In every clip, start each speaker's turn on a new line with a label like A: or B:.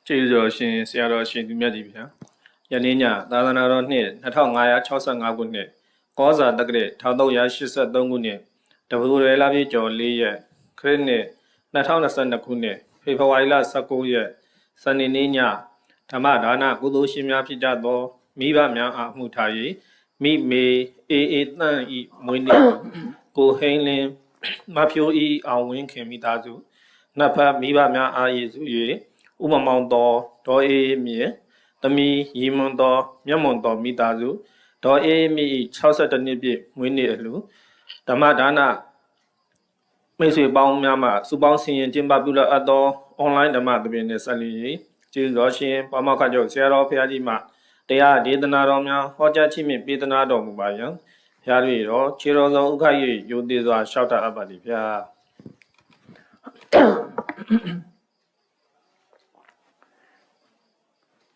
A: ကျေးဇူးတော်ရှင်ဆရာတော်ရှင်သူမြတ်ကြီးဗျာယနေ့ညသာသနာတော်နှစ်2565ခုနှစ်ကောဇာတက္ကရာ1383ခုနှစ်တပူရဲလာပြည့်ကျော်4ရက်ခရစ်နှစ်2022ခုနှစ်ဖေဖော်ဝါရီလ19ရက်စနေနေ့ညဓမ္မဒါနကုသိုလ်ရှင်များဖြစ်ကြသောမိဘများအားမှုထား၍မိမေအေတန့်ဤမွေးနေ့ကိုဟိန်းလင်းမဖြိုးဤအောင်ဝင်းခင်မိသားစုနတ်ဖတ်မိဘများအားရည်စု၍ဥပမောင်တော်ဒေါ်အေးမြေသမီးရီမွန်တော်မျက်မွန်တော်မိသားစုဒေါ်အေးမြေ62နှစ်ပြည့်မွေးနေ့အလှဓမ္မဒါနမိတ်ဆွေပေါင်းများမှစုပေါင်းဆင်ရင်ကျင်းပပြုလုပ်အပ်သောအွန်လိုင်းဓမ္မသဘင်နှင့်ဆက်လျက်ကျေးဇူးတော်ရှင်ပါမောက္ခချုပ်ဆရာတော်ဘုရားကြီးမှတရားဒေသနာတော်များဟောကြားခြင်းဖြင့်ပေးသနာတော်မူပါယံဘုရားတို့တော်ခြေတော်ဆုံးဥက္ခ၍ယုံသေးစွာလျှောက်တတ်အပ်ပါသည်ဗျာ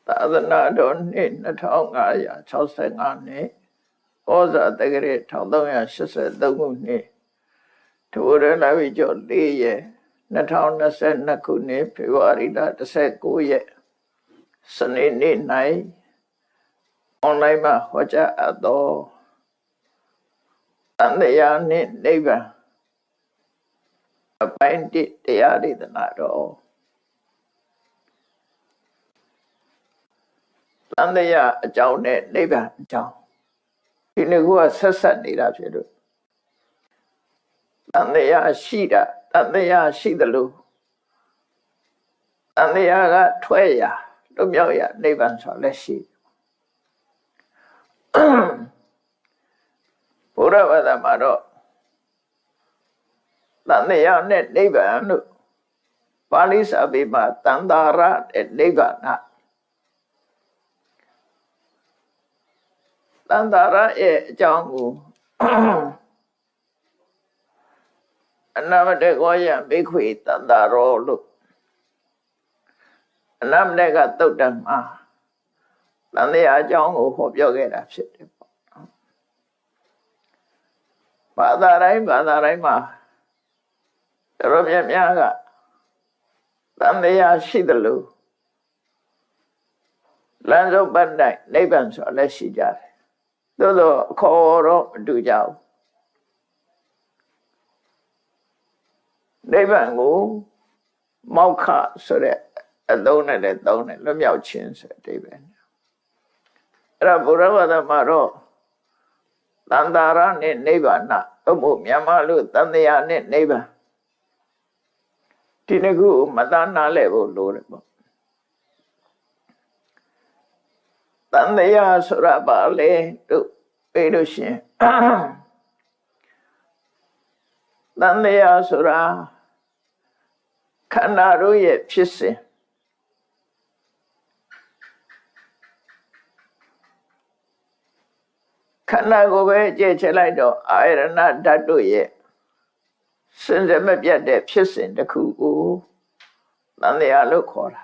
B: သာသနာတော်နှစ်2565နှစ်ဩဇာတက္ကရာ1383ခုနှစ်ဒိုရလာပြီကျော်4ရက်2022ခုနှစ်ဖေဖော်ဝါရီလ19ရက်စနေနေ့၌အွန်လိုင်းမှာဟောကြားအပ်သောတန်တရားနှင့်နိဗ္ဗာန်အပိုင်း1တရားဒေသနာတော်တန်တရားအကြောင်းနဲ့နိဗ္ဗာန်အကြောင်းဒီနှစ်ခုကဆက်ဆက်နေတာဖြစ်လို့တန်တရားရှိတာတန်တရားရှိတယ်လို့တန်တရားကထွက်ရလွတ်မြောက်ရနိဗ္ဗာန်ဆိုလည်းရှိဘုရားဘာသာမှာတော့တန်တရားနဲ့နိဗ္ဗာန်လို့ပါဠိစာပေမှာတန်တာရနဲ့နိဗ္ဗာန်တန်တာရရဲ့အကြောင်းကိုအနာမတေကောယဘိက္ခွေတန်တာရောလို့အနာမတေကသုတ်တံမှာတန်တရားအကြောင်းကိုဟောပြောခဲ့တာဖြစ်တယ်ပေါ့ဘာသာတိုင်းမှာတော်ပြများကတန်တရားရှိတယ်လို့လမ်းဆုံးပတ်တိုင်းနိဗ္ဗာန်ဆိုလည်းရှိကြတယ်သို့သောအခေါ်တော့မတူကြဘူးနိဗ္ဗာန်ကိုမောက္ခဆိုတဲ့အသုံးနဲ့လည်းသုံးတယ်လွတ်မြောက်ခြင်းဆိုတဲ့အဓိပ္ပာယ်အဲ့ဒါဘုရားဘာသာမှာတော့တန်တာရနဲ့နိဗ္ဗာန်သို့မဟုတ်မြန်မာလို့တန်တရားနဲ့နိဗ္ဗာန်ဒီနှစ်ခုမသားနာလဲဖို့လိုတယ်ပေါ့တန်တရားဆိုတာပါလေတို့ပြေလို့ရှင်တန်တရားဆိုတာခန္ဓာတို့ရဲ့ဖြစ်စဉ်ခန္ဓာကိုယ်ပဲကြည့်ချလိုက်တော့အာရဏဓာတ်တို့ရဲ့စင်စမပြတ်တဲ့ဖြစ်စဉ်တစ်ခုကိုတန်တရားလို့ခေါ်တာ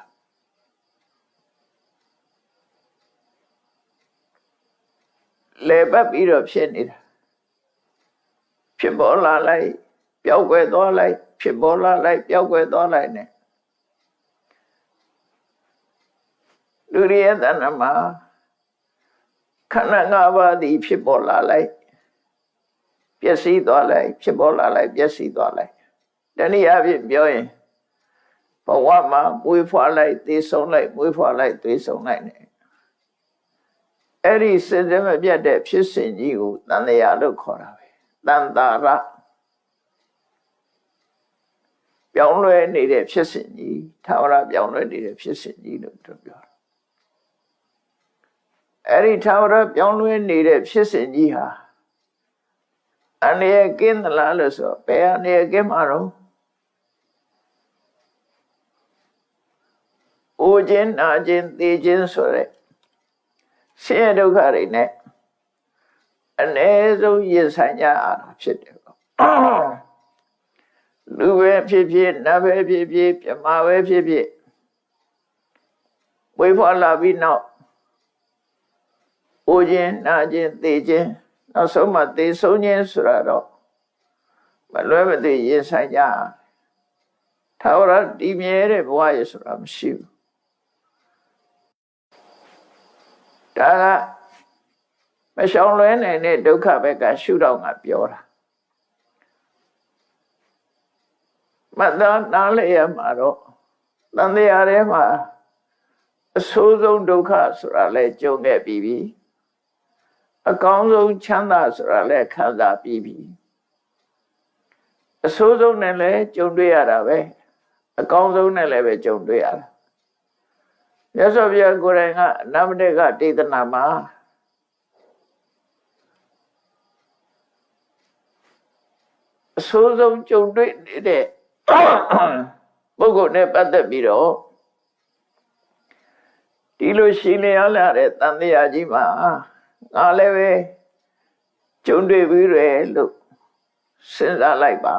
B: လေပတ်ပြီးတော့ဖြစ်နေတာဖြစ်ပေါ်လာလိုက်ပျောက်ကွယ်သွားလိုက်ဖြစ်ပေါ်လာလိုက်ပျောက်ကွယ်သွားလိုက်နဲ့လူရဲ့တဏ္ဍမှာခန္ဓာ၅ပါးသည်ဖြစ်ပေါ်လာလိုက်ပျက်စီးသွားလိုက်ဖြစ်ပေါ်လာလိုက်ပျက်စီးသွားလိုက်တနည်းအားဖြင့်ပြောရင်ဘဝမှာမွေးဖွားလိုက်သေဆုံးလိုက်မွေးဖွားလိုက်သေဆုံးလိုက်နဲ့အဲ့ဒီစင်စမပြတ်တဲ့ဖြစ်စဉ်ကြီးကိုတန်တရားလို့ခေါ်တာပဲတန်တာရပြောင်းလဲနေတဲ့ဖြစ်စဉ်ကြီးထာဝရပြောင်းလဲနေတဲ့ဖြစ်စဉ်ကြီးလို့ပြောတာအဲ့ဒီထာဝရပြောင်းလဲနေတဲ့ဖြစ်စဉ်ကြီးဟာအနေကင်းသလားလို့ဆိုဘယ်အနေကင်းမှာတော့အိုခြင်းနာခြင်းသိခြင်းဆိုတဲ့ဆင်းရဲဒုက္ခတွေနဲ့အ ਨੇ ဆုံးရင်ဆိုင်ကြရတာဖြစ်တယ်ပေါ့လူပဲဖြစ်ဖြစ်နတ်ပဲဖြစ်ဖြစ်ပြမပဲဖြစ်ဖြစ်ဝိဖွာလာပြီးနောက်အိုခြင်းနာခြင်းသိခြင်းနောက်ဆုံးမှသိဆုံးခြင်းဆိုတာတော့မလွဲမသွေရင်ဆိုင်ကြထာဝရတည်မြဲတဲ့ဘဝရဆိုတာမရှိဘူး ဒါကမရှောင်လွဲနိုင်တဲ့ဒုက္ခဘက်ကရှုတော့ငါပြောတာမသားနားလည်ရမှာတော့တန်တရားထဲမှာအဆိုးဆုံးဒုက္ခဆိုတာလဲကြုံခဲ့ပြီးပြီအကောင်းဆုံးချမ်းသာဆိုတာလဲခံစားပြီးပြီအဆိုးဆုံးနဲ့လဲကြုံတွေ့ရတာပဲအကောင်းဆုံးနဲ့လည်းပဲကြုံတွေ့ရတာမြတ်စွာဘုရားကိုယ်တိုင်ကနမတေကဒေသနာမှာအဆိုးဆုံးကြုံတွေ့နေတဲ့ပုဂ္ဂိုလ်နဲ့ပတ်သက်ပြီးတော့ဒီလိုရှိနေရလာတဲ့တန်တရားကြီးမှာငါလည်းပဲကြုံတွေ့ပြီးရလို့စဉ်းစားလိုက်ပါ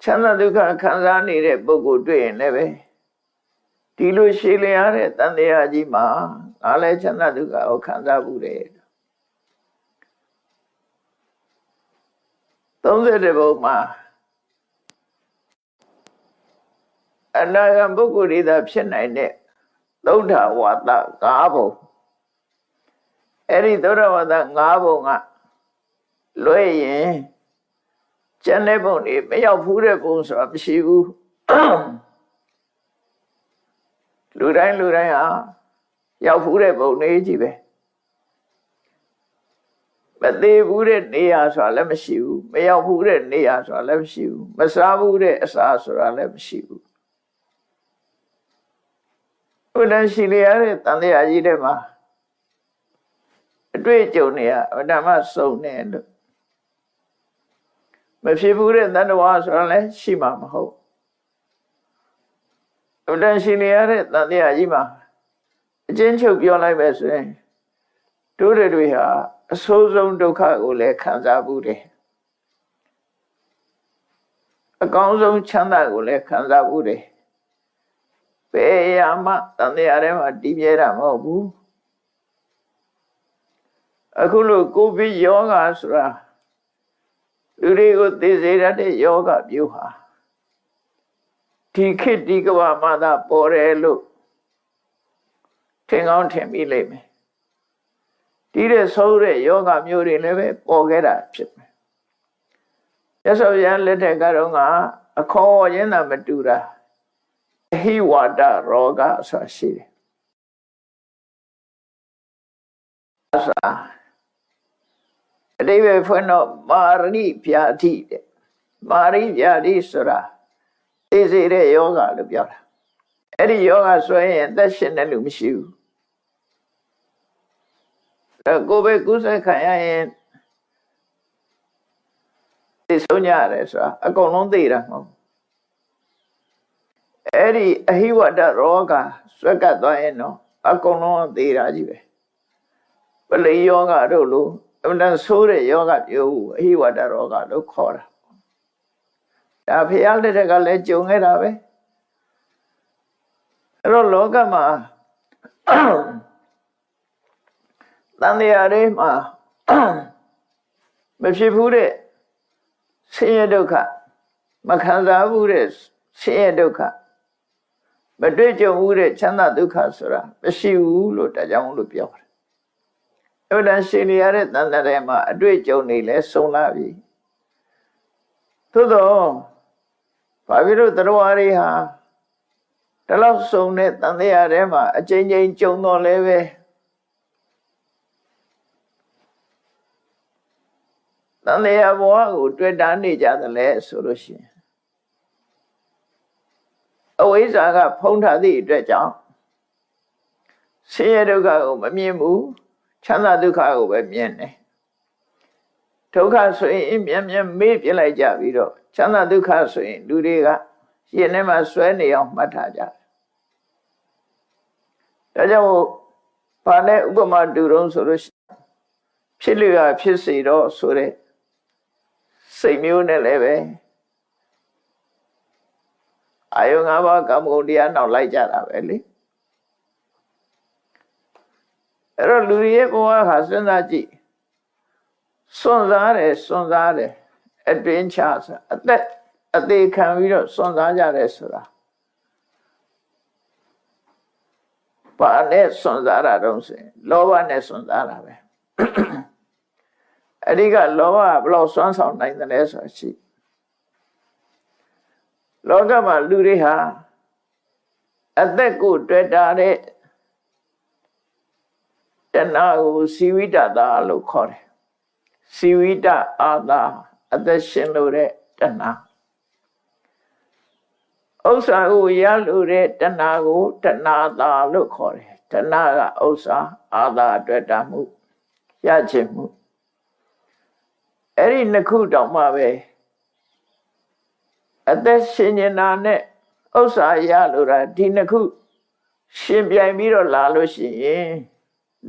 B: ချမ်းသာဒုက္ခခံစားနေတဲ့ပုဂ္ဂိုလ်တွေ့ရင်လည်းပဲဒီလိုရှိနေရတဲ့တန်တရားကြီးမှာငါလည်းချမ်းသာဒုက္ခကိုခံစားဘူးတယ်30ဘုံမှာအနာဂတ်ပုဂ္ဂိုလ်တွေသာဖြစ်နိုင်တဲ့သုဒ္ဓဝါဒ5ဘုံအဲ့ဒီသုဒ္ဓဝါဒ5ဘုံကလွဲရင်ကျန်တဲ့ဘုံတွေမရောက်ဘူးတဲ့ဘုံဆိုတာမရှိဘူးလူတိုင်းဟာရောက်ဘူးတဲ့ဘုံတွေကြီးပဲမသေးဘူးတဲ့နေရာဆိုတာလည်းမရှိဘူးမရောက်ဘူးတဲ့နေရာဆိုတာလည်းမရှိဘူးမစားဘူးတဲ့အစာဆိုတာလည်းမရှိဘူးဘုရားရှိလျာတဲ့တန်တရားကြီးတွေမှာအတွေ့အကြုံတွေကအဓမ္မစုံနေလို့မဖြစ်ဘူးတဲ့တဏ္ဍဝါဆိုတာလည်းရှိမှာမဟုတ်ဘုရားရှိလျာတဲ့တန်တရားကြီးမှာအချင်းချုပ်ပြောလိုက်ပဲဆိုရင်တို့တွေဟာအဆိုးဆုံးဒုက္ခကိုလည်းခံစားဘူးတယ်အကောင်းဆုံးချမ်းသာကိုလည်းခံစားဘူးတယ်ဘယ်ရာမှတန်တရားထဲမှာတည်မြဲတာမဟုတ်ဘူးအခုလိုကိုဗစ်ယောဂဆိုတာလူတွေကိုသိစေတတ်တဲ့ယောဂမျိုးဟာဒီခေတ်ဒီကမ္ဘာမှာသာပေါ်တယ်လို့ထင်ကောင်းထင်မိလိမ့်မယ်ဒီတဲ့ဆိုးတဲ့ယောဂမျိုးတွေလည်းပဲပေါ်ခဲ့တာဖြစ်မယ်ရသော်ရလက်ထက်ကတော့ကအခေါ်ရင်းသာမတူတာအဟိဝါဒရောဂဆိုတာရှိတယ်အတိပ္ပယ်ဖွင့်တော့မာရိဗျာတိတဲ့မာရိဗျာတိဆိုတာသိစေတဲ့ယောဂလို့ပြောတာအဲ့ဒီယောဂဆိုရင်အသက်ရှင်တဲ့လူမရှိဘူးကိုယ်ပဲကုသခံရရင်သိဆုံးရတယ်ဆိုတာအကုန်လုံးသိတာမဟုတ်အဲ့ဒီအဟိဝတ္တရောဂါဆွဲကပ်သွားရင်တော့အကုန်လုံးသိတာကြီးပဲပလိယောဂတို့လို့အမှန်ဆိုးတဲ့ယောဂမျိုးအဟိဝတ္တရောဂါလို့ခေါ်တာဒါဖျားလက်ထက်ကလည်းကြုံခဲ့တာပဲအဲ့တော့လောကမှာတန်တရားတွေမှာမဖြစ်ဘူးတဲ့ဆင်းရဲဒုက္ခမခံစားဘူးတဲ့ဆင်းရဲဒုက္ခမတွေ့ကြုံဘူးတဲ့ချမ်းသာဒုက္ခဆိုတာမရှိဘူးလို့ဒါကြောင့်လို့ပြောတယ်အဲ့ဒါရှင်နေရတဲ့တန်တရားမှာအတွေ့အကြုံတွေလည်းစုံလာပြီသို့တော့ဘာဖြစ်လို့တရားတွေဟာဒီလောက်စုံတဲ့တန်တရားထဲမှာအချိန်ချင်းကြုံတော့လည်းပဲတန်တရားဘဝကိုတွေ့တာနေကြတယ်လေဆိုလို့ရှိရင်အဝိဇ္ဇာကဖုံးထားသည့်အတွက်ကြောင့်ဆင်းရဲဒုက္ခကိုမမြင်ဘူးချမ်းသာဒုက္ခကိုပဲမြင်တယ်ဒုက္ခဆိုရင်မြင်မေ့ပြလိုက်ကြပြီးတော့ချမ်းသာဒုက္ခဆိုရင်လူတွေကရင်ထဲမှာဆွဲနေအောင်မှတ်ထားကြတယ်ဒါကြောင့်ဘာနဲ့ဥပမာတူတော့ဆိုလို့ဖြစ်လေကဖြစ်စီတော့ဆိုတဲ့စိတ်မျိုးနဲ့လည်းပဲအာယုံ၅ပါးကာမဂုဏ်တရားနောက်လိုက်ကြတာပဲလေအဲ့တော့လူရဲ့ဘဝဟာစဉ်းစားကြည့်စွန့်စားတယ်အတွင်းချအသေးခံပြီးတော့စွန့်စားကြတယ်ဆိုတာ ဘာနဲ့စွန့်စားတာတော့ဆိုရင်လောဘနဲ့စွန့်စားတာပဲအဓိကလောဘဘလို့စွန့်ဆောင်နိုင်တယ်လဲဆိုတာရှိလောကမှာလူတွေဟာအသက်ကိုတွေ့တာတဲ့တဏှာကိုစီဝိတတာလို့ခေါ်တယ်စီဝိတအာသာအသက်ရှင်လို့တဲ့တဏှာဥစ္စာကိုရလို့တဲ့တဏှာကိုတဏှာသာလို့ခေါ်တယ်တဏှာကဥစ္စာအာသာတွေ့တာမှုရခြင်းမှုအဲ့ဒီနှစ်ခုတောင်မှပဲအသက်ရှင်နေတာနဲ့ဥစ္စာရလို့တာဒီနှစ်ခုရှင်ပြိုင်ပြီးတော့လာလို့ရှိရင်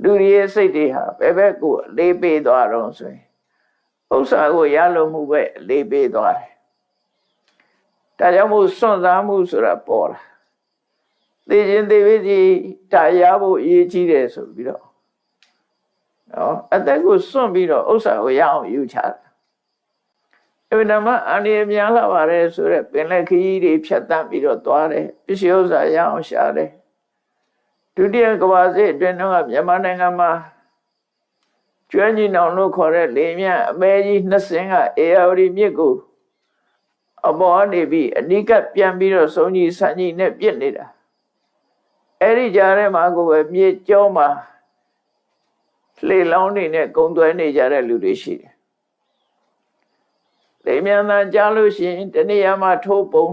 B: လူရဲ့စိတ်တွေဟာဘယ်ဘက်ကိုအလေးပေးသွားတော့ဆိုရင်ဥစ္စာကိုရလို့မှုပဲအလေးပေးသွားတယ်ဒါကြောင့်မို့စွန့်စားမှုဆိုတာပေါ်လာသိခြင်းသိဝိစီဒါရဖို့အရေးကြီးတယ်ဆိုပြီးတော့နော်အသက်ကိုစွန့်ပြီးတော့ဥစ္စာကိုရအောင်ယူချတာအဲ့ဒါမှအန္တရာယ်များလာပါတယ်ဆိုတော့ပင်လက်ခရီးတွေဖြတ်တန်းပြီးတော့သွားတယ်ပစ္စည်းဥစ္စာရအောင်ရှာတယ်ဒုတိယကမ္ဘာစစ်အတွင်းကမြန်မာနိုင်ငံမှာကျွမ်းကျင်အောင်လို့ခေါ်တဲ့လေမြတ်အမဲကြီးနှစ်စင်းကအေယာဝတီမြစ်ကိုအပေါ်နေပြီးအနိကပြန်ပြီးတော့စုံကြီးဆန်းကြီးနဲ့ပြစ်နေတာအဲ့ဒီကြားထဲမှာကိုပဲမြေကျောမှာလှေလောင်းနေနဲ့ကုံသွဲနေကြတဲ့လူတွေရှိတယ်လေမြန်သာကြားလို့ရှိရင်တနေရာမှာထိုးပုံ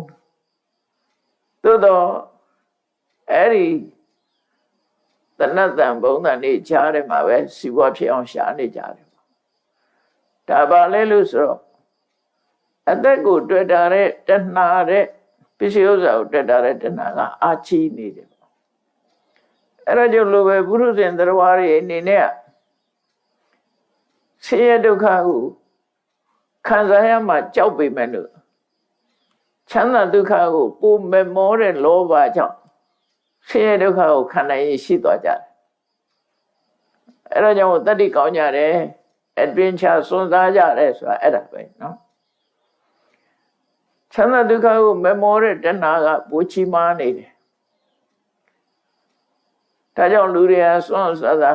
B: သို့တော့အဲ့ဒီတဏ္ဍတံဘုံတန်နေကြားထဲမှာပဲစီဝါဖြစ်အောင်ရှာနေကြတယ်ဒါပါလဲလို့ဆိုတော့အသက်ကိုတွေ့တာတဲ့တဏှာတဲ့ပစ္စည်းဥစ္စာကိုတွေ့တာတဲ့တဏှာကအာချီနေတယ်အဲ့ဒါကြောင့်လိုပဲပုရုဇဉ်တရားတွေအနေနဲ့ဆင်းရဲဒုက္ခကိုခံစားရမှကြောက်ပေမဲ့လို့ချမ်းသာဒုက္ခကိုပုံမမောတဲ့လောဘကြောင့်ဆင်းရဲဒုက္ခကိုခံနိုင်ရရှိသွားကြတယ်အဲ့ဒါကြောင့်တတိကောင်းကြတယ်အတွင်ချစွန့်စားကြတယ်ဆိုတာအဲ့ဒါပဲနော်ချမ်းသာဒုက္ခကိုမမောတဲ့တဏှာကပိုချီမားနေတယ်ဒါကြောင့်လူတွေကစွန့်စားတာ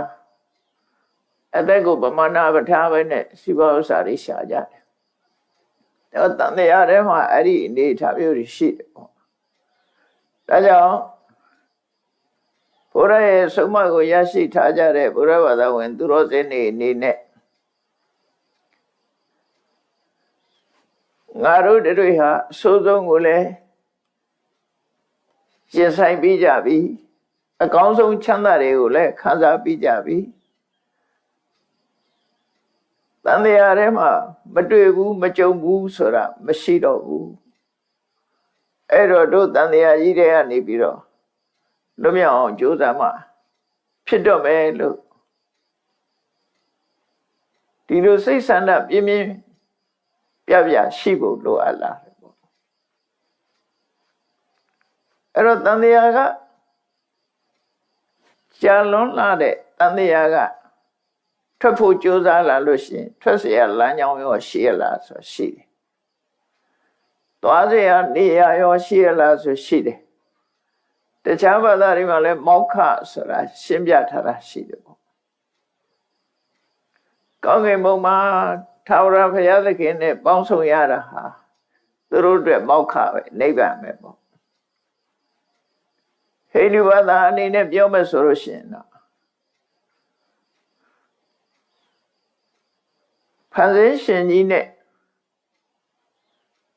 B: အသက်ကိုပမာဏပထားပဲနဲ့စီပါဥစ္စာတွေရှာကြတယ်ဒါတန်တရားထဲမှာအဲ့ဒီအနေထားမျိုးတွေရှိတယ်ပေါ့ဒါကြောင့်ဘုရားရဲ့ဆုံးမကိုရရှိထားကြတဲ့ဘုရားဘာသာဝင်သူတော်စင်တွေအနေနဲ့ငါတို့တွေဟာအဆိုးဆုံးကိုလည်းရင်ဆိုင်ပြီးကြပြီအကောင်းဆုံးချမ်းသာတွေကိုလည်းခံစားပြီးကြပြီတန်တရားထဲမှာမတွေ့ဘူးမကြုံဘူးဆိုတာမရှိတော့ဘူးအဲ့တော့တို့တန်တရားကြီးတွေကနေပြီးတော့လွတ်မြောက်အောင်ကြိုးစားမှဖြစ်တော့မယ်လို့ဒီလိုစိတ်ဆန္ဒပြင်းပြင်းပြပြရှိဖို့လိုအပ်လာတယ်ပေါ့အဲ့တော့တန်တရားကကြာလွန်လာတဲ့တန်တရားကထွက်ဖို့ကြိုးစားလာလို့ရှိရင်ထွက်เสียလမ်းကြောင်းရောရှိရလားဆိုရှိတယ်သွားเสียနေရရောရှိရလားဆိုရှိတယ်တခြားဘာသာတွေမှာလည်းမောက္ခဆိုတာရှင်းပြထားတာရှိတယ်ပေါ့ကောင်းကင်ဘုံမှာထာဝရဘုရားသခင်နဲ့ပေါင်းဆောင်ရတာဟာသူတို့အတွက်မောက္ခပဲနိဗ္ဗာန်ပဲပေါ့ဟိန္ဒူဘာသာအနေနဲ့ပြောမယ်ဆိုလို့ရှိရင်တော့ဖန်ဆင်းရှင်ကြီးနဲ့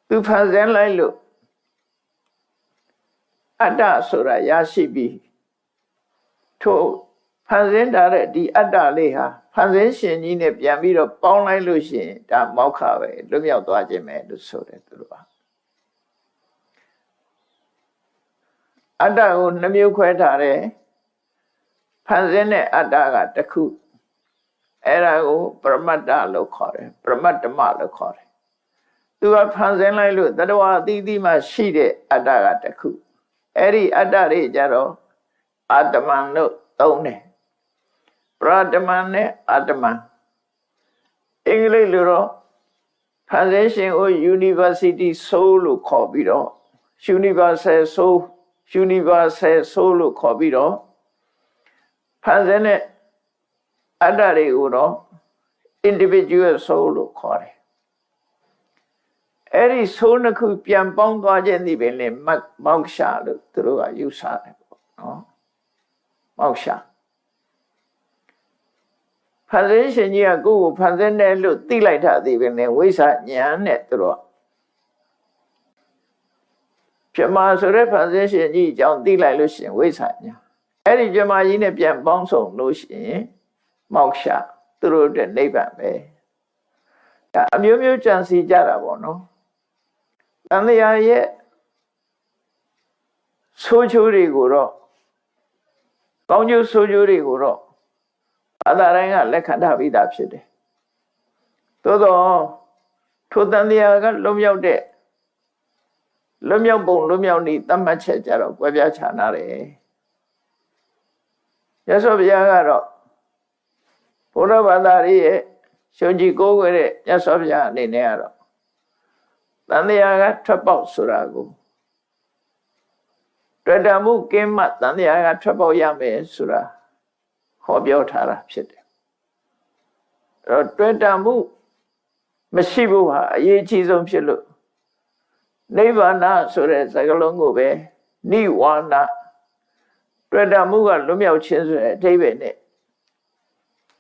B: သူဖန်ဆင်းလိုက်လို့အတ္တဆိုတာရရှိပြီးထို့ဖန်ဆင်းထားတဲ့ဒီအတ္တလေးဟာဖန်ဆင်းရှင်ကြီးနဲ့ပြန်ပြီးတော့ပေါင်းလိုက်လို့ရှိရင်ဒါမောက္ခပဲလွတ်မြောက်သွားခြင်းပဲလို့ဆိုတယ်သူတို့ကအတ္တကိုနှမျိုးခွဲထားတယ်ဖန်ဆင်းတဲ့အတ္တကတစ်ခုအဲ့ဒါကိုပရမတ္တလို့ခေါ်တယ်ပရမတ္တမလို့ခေါ်တယ်သူကဖန်ဆင်းလိုက်လို့တတဝအသီးသီးမှာရှိတဲ့အတ္တကတစ်ခုအဲ့ဒီအတ္တတွေကြတော့အာတမန်လို့သုံးတယ်ပရတမန်နဲ့အာတမန်အင်္ဂလိပ်လိုတော့ဖန်ဆင်းရှင်ကို University Soul လို့ခေါ်ပြီးတော့ Universal Soul လို့ခေါ်ပြီးတော့ ဖန်ဆင်းတဲ့အတ္တတွေကိုတော့ individual soul လို့ခေါ်တယ်အဲ့ဒီ soul နှစ်ခုပြန်ပေါင်းသွားခြင်းဒီပင်လေမောက္ခလို့သူတို့ကယူဆတယ်ပေါ့နော်မောက္ခဖန်ဆင်းရှင်ကြီးကကိုယ့်ကိုဖန်ဆင်းတယ်လို့သိလိုက်တာဒီပင်လေဝိဇ္ဇာဉာဏ်နဲ့သူတို့ပြမဆိုတဲ့ဖန်ဆင်းရှင်ကြီးအကြောင်းသိလိုက်လို့ရှင်ဝိဇ္ဇာဉာဏ်အဲ့ဒီပြမကြီးနဲ့ပြန်ပေါင်းစုံလို့ရှင်မောက္ခသူတို့တဲ့နိဗ္ဗာန်ပဲအမျိုးမျိုးကြံစီကြတာပေါ့နော်တန်တရားရဲ့ဆိုးချိုးတွေကိုတော့ကောင်းကျိုးဆိုးချိုးတွေကိုတော့ဘာသာတိုင်းကလက်ခံထားပြီးသားဖြစ်တယ်သို့တော့ထိုတန်တရားကလွတ်မြောက်တဲ့လွတ်မြောက်ပုံလွတ်မြောက်နည်းသတ်မှတ်ချက်ကြတော့ကွဲပြားခြားနာတယ်ရသော်ဘုရားကတော့ဘုရားဘာသာရဲ့ရှုံကြည်ကိုးကွယ်တဲ့ရသော်ဘုရားအနေနဲ့ကတော့တန်တရားကထွက်ပေါက်ဆိုတာကိုတွေ့တမှုကင်းမှတန်တရားကထွက်ပေါက်ရမယ်ဆိုတာဟောပြောထားတာဖြစ်တယ်အဲ့တော့တွေ့တမှုမရှိဘူးဟာအရေးကြီးဆုံးဖြစ်လို့နိဗ္ဗာန်ဆိုတဲ့စကားလုံးကိုပဲနိဝါဏတွေ့တမှုကလွတ်မြောက်ခြင်းဆိုတဲ့အဓိပ္ပာယ်နဲ့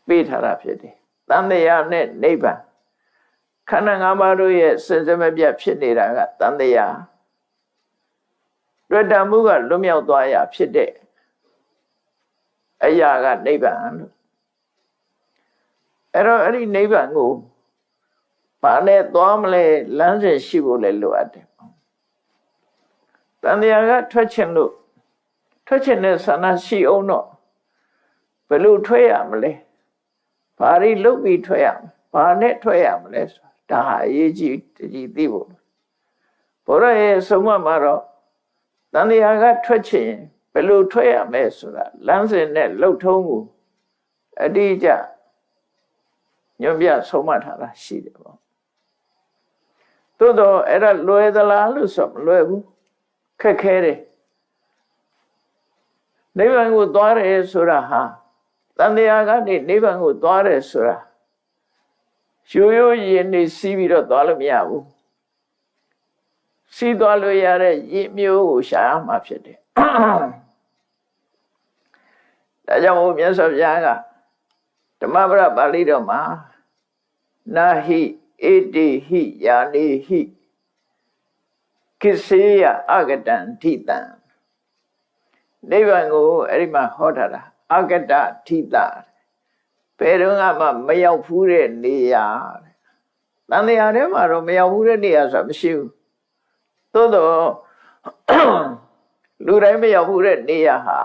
B: ပေးထားတာဖြစ်တယ်တန်တရားနဲ့နိဗ္ဗာန်ခန္ဓာ၅ပါးတို့ရဲ့စင်စမပြတ်ဖြစ်နေတာကတန်တရားတွေ့တမှုကလွတ်မြောက်သွားရဖြစ်တဲ့အရာကနိဗ္ဗာန်လို့အဲ့တော့အဲ့ဒီနိဗ္ဗာန်ကိုဘာနဲ့သွားမလဲလမ်းစဉ်ရှိဖို့လည်းလိုအပ်တယ်တန်တရားကထွက်ခြင်းလို့ထွက်ခြင်းနဲ့ဆန္ဒရှိအောင်တော့ဘယ်လိုထွက်ရမလဲဘာတွေလုပ်ပြီးထွက်ရမလဲဘာနဲ့ထွက်ရမလဲဆိုတာဒါဟာအရေးကြီးသိဖို့ဘုရားရဲ့ဆုံးမမှာတော့တန်တရားကထွက်ခြင်းဘယ်လိုထွက်ရမလဲဆိုတာလမ်းစဉ်နဲ့လှုပ်ထုံးကိုအတိအကျညွှန်ပြဆုံးမထားတာရှိတယ်ပေါ့သို့တော့အဲ့ဒါလွယ်သလားလို့ဆိုမလွယ်ဘူးခက်ခဲတယ်နိဗ္ဗာန်ကိုသွားတယ်ဆိုတာဟာတန်တရားကနေနိဗ္ဗာန်ကိုသွားတယ်ဆိုတာရိုးရိုးရင်နေစီးပြီးတော့သွားလို့မရဘူးစီးသွားလို့ရတဲ့ရည်မျိုးကိုရှာရမှာဖြစ်တယ်ဒါကြောင့်မို့မြတ်စွာဘုရားကဓမ္မပဒပါဠိတော်မှာနာဟိဧတိဟိယာနေဟိကိစေယအဂတံထိတံနိဗ္ဗာန်ကိုအဲ့ဒီမှာဟောထားတာအဂတထိတဘယ်တော့မှမရောက်ဘူးတဲ့နေရာတန်တရားထဲမှာတော့မရောက်ဘူးတဲ့နေရာဆိုတာမရှိဘူးသို့တော့လူတိုင်းမရောက်ဘူးတဲ့နေရာဟာ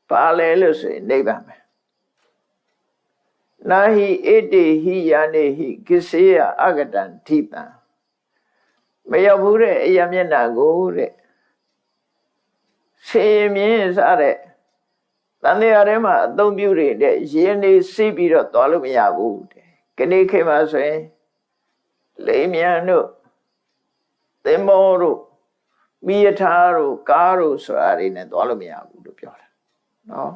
B: ဘာလဲလို့ဆိုရင်နိဗ္ဗာန်ပဲနာဟိဧတိဟိယာနေဟိကိစေယအဂတံထိတံမရောက်ဘူးတဲ့အရာမျက်နှာကိုတဲ့ဆေးမြင်းစားတဲ့တန်တရားထဲမှာအသုံးပြုတဲ့ရင်းနေစီးပြီးတော့သွားလို့မရဘူးတဲ့ခဏခေတ်မှာဆိုရင်လိမ်မြန်တို့သင်္ဘောတို့မိယထာတို့ကားတို့ဆိုတာတွေနဲ့သွားလို့မရဘူးလို့ပြောတာနော်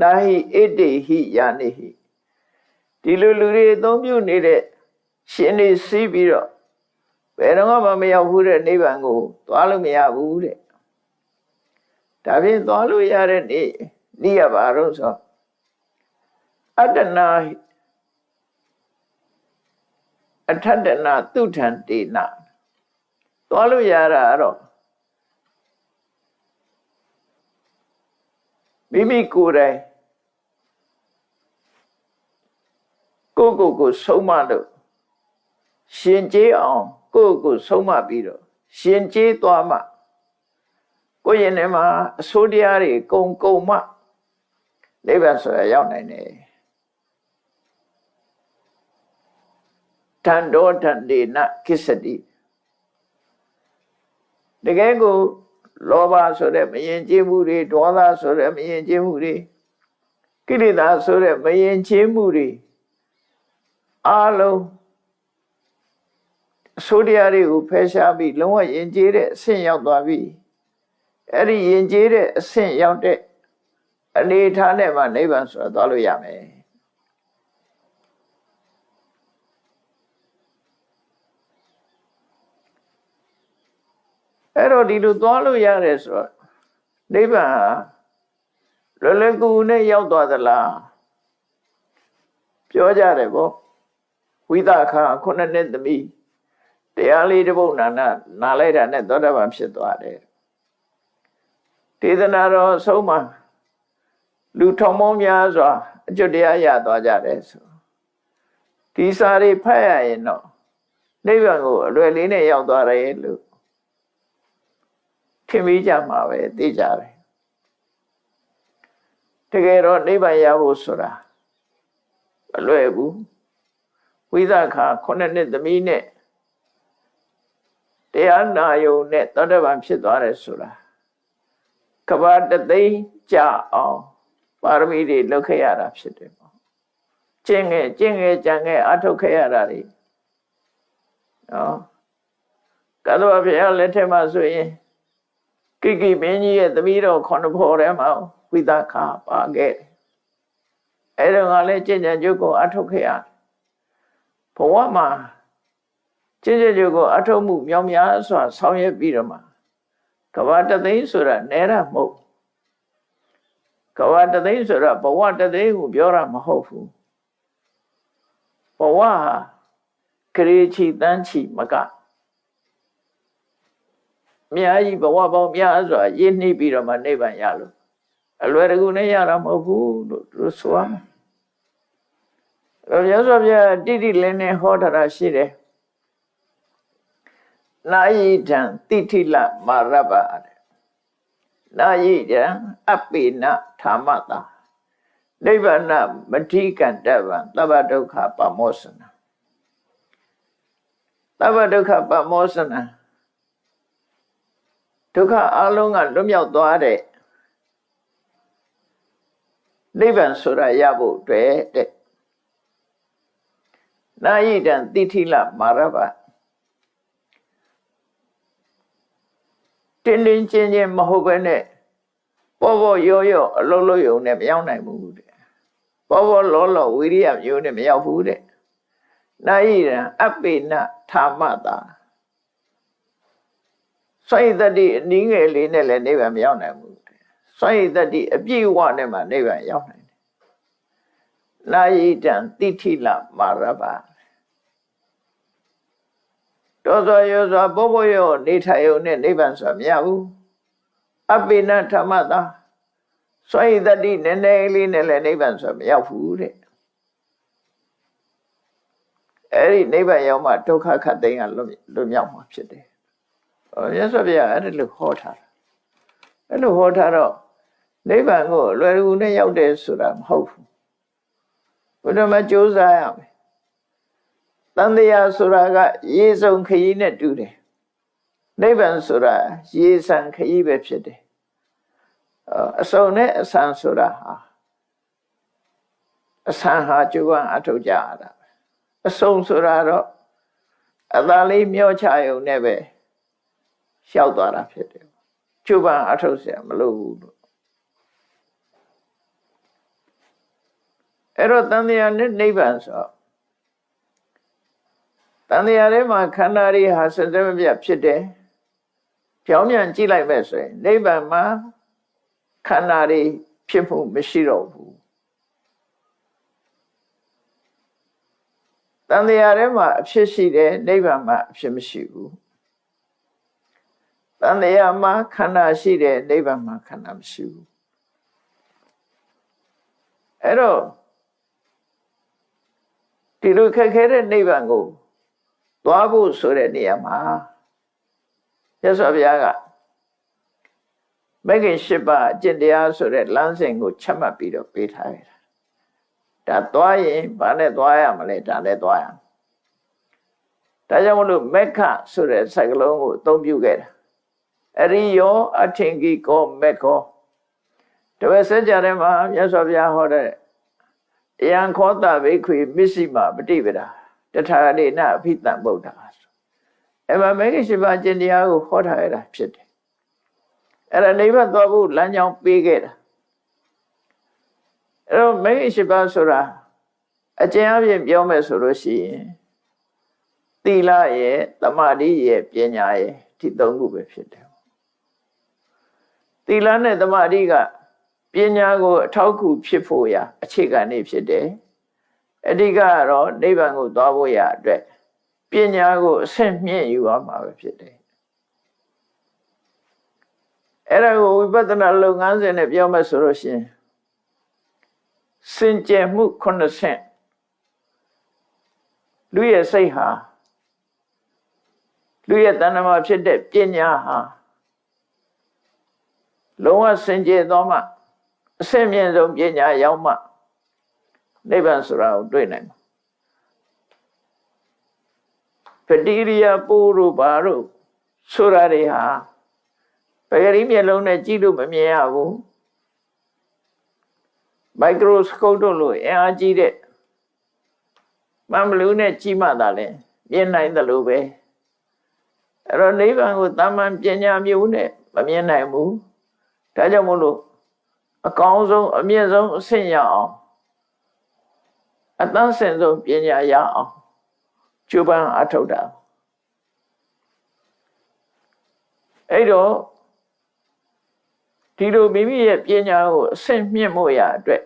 B: နာဟိဧတိဟိယာနေဟိဒီလိုလူတွေအသုံးပြုနေတဲ့ရှင်နေစီးပြီးတော့ဘယ်တော့မှမရောက်ဘူးတဲ့နိဗ္ဗာန်ကိုသွားလို့မရဘူးတဲ့ဒါဖြင့်သွားလို့ရတဲ့နေ့ရပါတော့ဆိုအတ္တနာအထတနာသူထံတေနသွားလို့ရတာတော့မိမိကိုယ်တိုင်ကိုဆုံးမလို့ရှင်ကျေးအောင်ကိုဆုံးမပြီးတော့ရှင်ကျေးသွားမှကိုယ့်ရင်ထဲမှာအဆိုးတရားတွေကုံမှနိဗ္ဗာန်ဆိုရရောက်နိုင်တယ်တန်တောတန်တေနကိစ္စတိတကယ်ကိုလောဘဆိုတဲ့မယဉ်ကျေးမှုတွေဒေါသဆိုတဲ့မယဉ်ကျေးမှုတွေကိလေသာဆိုတဲ့မယဉ်ကျေးမှုတွေအားလုံးအဆိုးတရားတွေကိုဖယ်ရှားပြီးလုံးဝယဉ်ကျေးတဲ့အဆင့်ရောက်သွားပြီအဲ့ဒီယဉ်ကျေးတဲ့အဆင့်ရောက်တဲ့ အနေထားနဲ့မှနိဗ္ဗာန်ဆိုတာသွားလို့ရမယ်အဲ့တော့ဒီလိုသွားလို့ရတယ်ဆိုတော့နိဗ္ဗာန်လွယ်လွယ်ကူကူနဲ့ရောက်သွားသလားပြောကြတယ်ဗောဝိသခာခုနှစ်နှစ်သမီးတရားလေးတစ်ပုဒ်နာလိုက်တာနဲ့သောတာပန်ဖြစ်သွားတယ်ဒေသနာတော်အဆုံးမှာလူထောင်ပေါင်းများစွာအကျွတ်တရားရသွားကြတယ်ဆိုဒီစာတွေဖတ်ရရင်တော့နိဗ္ဗာန်ကိုအလွယ်လေးနဲ့ရောက်သွားတယ်လို့ထင်မိကြမှာပဲသိကြတယ်တကယ်တော့နိဗ္ဗာန်ရဖို့ဆိုတာမလွယ်ဘူးဝိသခာခုနှစ်နှစ်သမီးနဲ့တရားနာယုံနဲ့သောတာပန်ဖြစ်သွားတယ်ဆိုတာကဘာတသိန်းကြာအောင်ပါရမီတွေလုပ်ခဲ့ရတာဖြစ်တယ်ပေါ့ကျင့်ငယ်ကြံငယ်အထုတ်ခဲ့ရတာတွေနော်ကသောဘုရားလက်ထက်မှာဆိုရင်ကိမင်းကြီးရဲ့သမီးတော်ခုနှစ်ဖော်ထဲမှာဝိသခာပါခဲ့တယ်အဲ့တော့ကလည်းကျင့်ကြံကြုတ်ကိုအထုတ်ခဲ့ရတယ်ဘဝမှာကျင့်ကြံကြုတ်ကိုအထုတ်မှုမြောင်များစွာဆောင်ရွက်ပြီးတော့မှကဘာတသိန်းဆိုတာနဲရမဟုတ်ကဘာတသိန်းဆိုတာဘဝတသိန်းကိုပြောတာမဟုတ်ဘူးဘဝဟာခရီးချီတန်းချီမကအများကြီးဘဝပေါင်းများစွာရည်နှီးပြီးတော့မှနိဗ္ဗာန်ရလို့အလွယ်တကူနဲ့ရတာမဟုတ်ဘူးလို့သူဆိုရမယ်မြတ်စွာဘုရားတိတိလင်းလင်းဟောထားတာရှိတယ်နာယိတံတိဋ္ဌိလမာရဗ္ဗနာယိတံအပိနထာမတာနိဗ္ဗာန်မတိကံတဗံသဗ္ဗဒုက္ခပမောစနသဗ္ဗဒုက္ခပမောစနဒုက္ခအလုံးကလွတ်မြောက်သွားတဲ့နိဗ္ဗာန်ဆိုတာရဖို့အတွက်တဲ့နာယိတံတိဋ္ဌိလမာရဗ္ဗတင်းချင်းမဟုတ်ပဲနဲ့ပေါ်ရောအလုံးလုံးယုံနဲ့မရောက်နိုင်ဘူးတဲ့ပေါ်လောဝိရိယမျိုးနဲ့မရောက်ဘူးတဲ့နာယိတံအပိနထာမတာစွန့်ရည်တတိအနည်းငယ်လေးနဲ့လည်းနိဗ္ဗာန်မရောက်နိုင်ဘူးစွန့်ရည်တတိအပြည့်အဝနဲ့မှနိဗ္ဗာန်ရောက်နိုင်တယ်နာယိတံတိဋ္ဌိလမာရဗ္ဗတော်စောရောစွာပေါ်ရောနေထိုင်ုံနဲ့နိဗ္ဗာန်ဆိုတာမရဘူးအပိနဓမ္မတာစွန့်ရည်တတိနည်းနည်းလေးနဲ့လည်းနိဗ္ဗာန်ဆိုတာမရောက်ဘူးတဲ့အဲ့ဒီနိဗ္ဗာန်ရောက်မှဒုက္ခခတ်သိမ်းကလွတ်မြောက်မှာဖြစ်တယ်မြတ်စွာဘုရားအဲ့ဒါလို့ဟောထားတာအဲ့လိုဟောထားတော့နိဗ္ဗာန်ကိုလွယ်ကူနဲ့ရောက်တယ်ဆိုတာမဟုတ်ဘူးဘုရားမကြိုးစားရမယ်တန်တရားဆိုတာကရေစုံခရီးနဲ့တူတယ်နိဗ္ဗာန်ဆိုတာရေဆန်ခရီးပဲဖြစ်တယ်အစုံနဲ့အဆန်ဆိုတာအဆန်ဟာကျိုးပန်းအထုတ်ကြရတာအစုံဆိုတာတော့အသာလေးမျောချရုံနဲ့ပဲလျှောက်သွားတာဖြစ်တယ်ကျိုးပန်းအထုတ်เสียမလို့ဘူးလို့အဲ့တော့တန်တရားနဲ့နိဗ္ဗာန်ဆိုတန်တရားထဲမှာခန္ဓာတွေဟာစစမပြတ်ဖြစ်တယ်ကြောင်းမြန်ကြည့်လိုက်မဲ့ဆိုရင်နိဗ္ဗာန်မှာခန္ဓာတွေဖြစ်မှုမရှိတော့ဘူးတန်တရားထဲမှာအဖြစ်ရှိတယ်နိဗ္ဗာန်မှာအဖြစ်မရှိဘူးတန်တရားမှာခန္ဓာရှိတယ်နိဗ္ဗာန်မှာခန္ဓာမရှိဘူးအဲ့တော့ဒီလိုခက်ခဲတဲ့နိဗ္ဗာန်ကိုသွားဖို့ဆိုတဲ့နေရာမှာမြတ်စွာဘုရားကမဂ္ဂင်၈ပါးအကျင့်တရားဆိုတဲ့လမ်းစဉ်ကိုချမှတ်ပြီးတော့ပေးထားရတာဒါသွားရင်ဘာနဲ့သွားရမလဲဒါနဲ့သွားရဒါကြောင့်မလို့မက္ခဆိုတဲ့စကားလုံးကိုအသုံးပြုခဲ့တာအရိယောအထင်ကြီးကောမက္ခောတပည့်စကြထဲမှာမြတ်စွာဘုရားဟောတဲ့ယံခောတဘိခွေမစ္စည်းမပฏิပဒါတထာဂတိနအဖိတံဗုဒ္ဓအဲ့မှာမဂ္ဂင်၈ပါးကျင့်တရားကိုဟောထားရတာဖြစ်တယ်အဲ့ဒါနိဗ္ဗာန်သွားဖို့လမ်းကြောင်းပေးခဲ့တာ မဂ္ဂင်၈ပါးဆိုတာအကျဉ်းအပြင်ပြောမယ်ဆိုလို့ရှိရင်သီလရဲ့သမာဓိရဲ့ပညာရဲ့ဒီသုံးခုပဲဖြစ်တယ်သီလနဲ့သမာဓိကပညာကိုအထောက်အကူဖြစ်ဖို့ရာအခြေခံနေဖြစ်တယ်အဓိကကတော့နိဗ္ဗာန်ကိုသွားဖို့ရာအတွက်ပညာကိုအဆင့်မြင့်ယူရမှာပဲဖြစ်တယ်အဲ့ဒါကိုဝိပဿနာလုပ်ငန်းစဉ်နဲ့ပြောမယ်ဆိုလို့ရှိရင်စင်ကြယ်မှု9ဆင့်လူရဲ့စိတ်ဟာလူရဲ့တဏ္ဍာမှာဖြစ်တဲ့ပညာဟာလုံးဝစင်ကြယ်သောမှအဆင့်မြင့်ဆုံးပညာရောက်မှနိဗ္ဗာန်ဆိုတာကိုတွေ့နိုင်မှာပတိရိယပုရုဘာတို့ဆိုတာတွေဟာပဂရိမျက်လုံးနဲ့ကြည့်လို့မမြင်ရဘူးမိုက်ခရိုစကိုပ်တို့လိုအင်အားကြီးတဲ့မမ်ဘလူးနဲ့ကြည့်မှသာလဲမြင်နိုင်တယ်လို့ပဲအဲ့တော့နိဗ္ဗာန်ကိုတာမန်ပညာမျိုးနဲ့မမြင်နိုင်ဘူးဒါကြောင့်မို့လို့အကောင်းဆုံးအမြင့်ဆုံးအဆင့်ရအောင်အတန်းစင်ဆုံးပညာရအောင်ကျူပန်းအထောက်တာအဲ့တော့ဒီလိုမိမိရဲ့ပညာကိုအဆင့်မြင့်မှုရအတွက်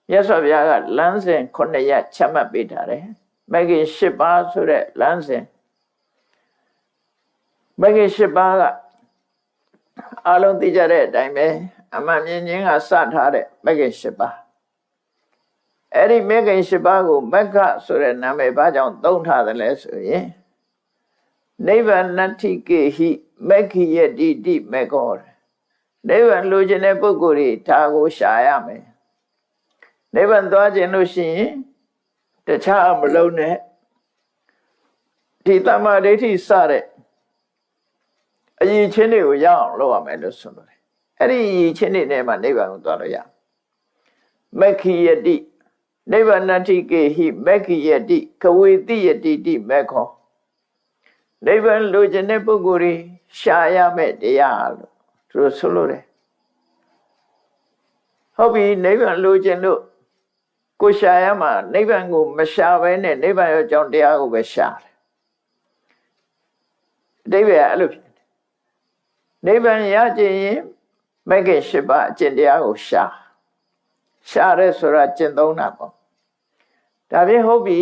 B: မြတ်စွာဘုရားကလမ်းစဉ်9ရပ်ချမှတ်ပေးထားတယ်မဂ္ဂင်၈ပါးဆိုတဲ့လမ်းစဉ်မဂ္ဂင်၈ပါးကအလုံးသိကြတဲ့အတိုင်းပဲအမှန်မြင်ခြင်းကစထားတဲ့မဂ္ဂင်၈ပါးအဲ့ဒီမဂ္ဂင်၈ပါးကိုမဂ္ဂဆိုတဲ့နာမည်ဘာကြောင့်သုံးထားတယ်လဲဆိုရင်နိဗ္ဗာန်တ္ထိကေဟိမဂ္ခိယတိတိမေကောနိဗ္ဗာန်လိုချင်တဲ့ပုဂ္ဂိုလ်တွေဒါကိုရှာရမယ်နိဗ္ဗာန်သွားခြင်းလို့ရှိရင်တခြားမလုံးနဲ့ဒီတမ္မာဒိဋ္ဌိစတဲ့အရင်ချင်းတွေကိုရအောင်လုပ်ရမယ်လို့ဆိုလို့တယ်အဲ့ဒီအရင်ချင်းတွေနဲ့မှနိဗ္ဗာန်ကိုသွားလို့ရမက္ခိယတိနိဗ္ဗာန်တ္ထိကေဟိမက္ခိယတိကဝေတိယတိတိမေခောနိဗ္ဗာန်လိုချင်တဲ့ပုဂ္ဂိုလ်တွေရှာရမယ်တရားလို့သူတို့ဆိုလို့တယ်ဟုတ်ပြီနိဗ္ဗာန်လိုချင်လို့ကိုရှာရမှာနိဗ္ဗာန်ကိုမရှာဘဲနဲ့နိဗ္ဗာန်ရဲ့အကြောင်းတရားကိုပဲရှာတယ်အတိပ္ပယ်အဲ့လိုဖြစ်တယ်နိဗ္ဗာန်ရကြရင်မဂ္ဂင်၈ပါးအကျင့်တရားကိုရှာရဲဆိုတာကျင့်သုံးတာပေါ့ဒါဖြင့်ဟုတ်ပြီ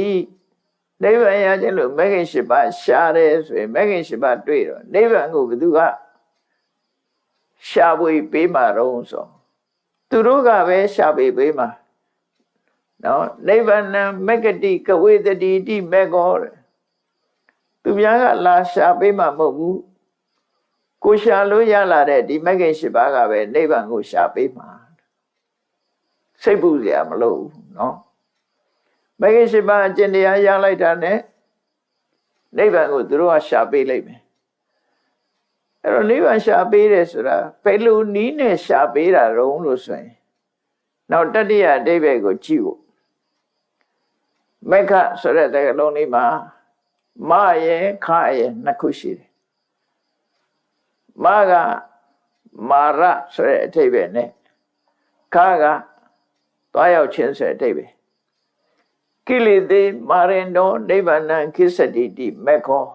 B: နိဗ္ဗာန်ရခြင်းလို့မဂ္ဂင်၈ပါးရှာတယ်ဆိုရင်မဂ္ဂင်၈ပါးတွေ့တော့နိဗ္ဗာန်ကိုဘယ်သူကရှာဖွေပေးမှာတော့ဆိုသူတို့ကပဲရှာဖွေပေးမှာနော်နိဗ္ဗာန်မဂ္ဂတိကဝေတတိတိမေကောသူများကလာရှာပေးမှာမဟုတ်ဘူးကိုရှာလို့ရလာတဲ့ဒီမဂ္ဂင်၈ပါးကပဲနိဗ္ဗာန်ကိုရှာပေးမှာစိတ်ပူစရာမလိုဘူးနော်မဂ္ဂင်၈ပါးအကျင့်တရားရလိုက်တာနဲ့နိဗ္ဗာန်ကိုသူတို့ကရှာပေးလိုက်မယ်အဲ့တော့နိဗ္ဗာန်ရှာပေးတယ်ဆိုတာဘယ်လိုနည်းနဲ့ရှာပေးတာတုံးလို့ဆိုရင်နောက်တတိယအဓိပ္ပာယ်ကိုကြည့်ဖို့မက္ခဆိုတဲ့စကားလုံးလေးမှာမရဲ့ခရဲ့နှစ်ခုရှိတယ်မကမာရဆိုတဲ့အဓိပ္ပာယ်နဲ့ခကသွားရောက်ခြင်းဆိုတဲ့အဓိပ္ပာယ်ကိလေသေမာရင်တော်နိဗ္ဗာန်ခိစ္စတိတိမေခော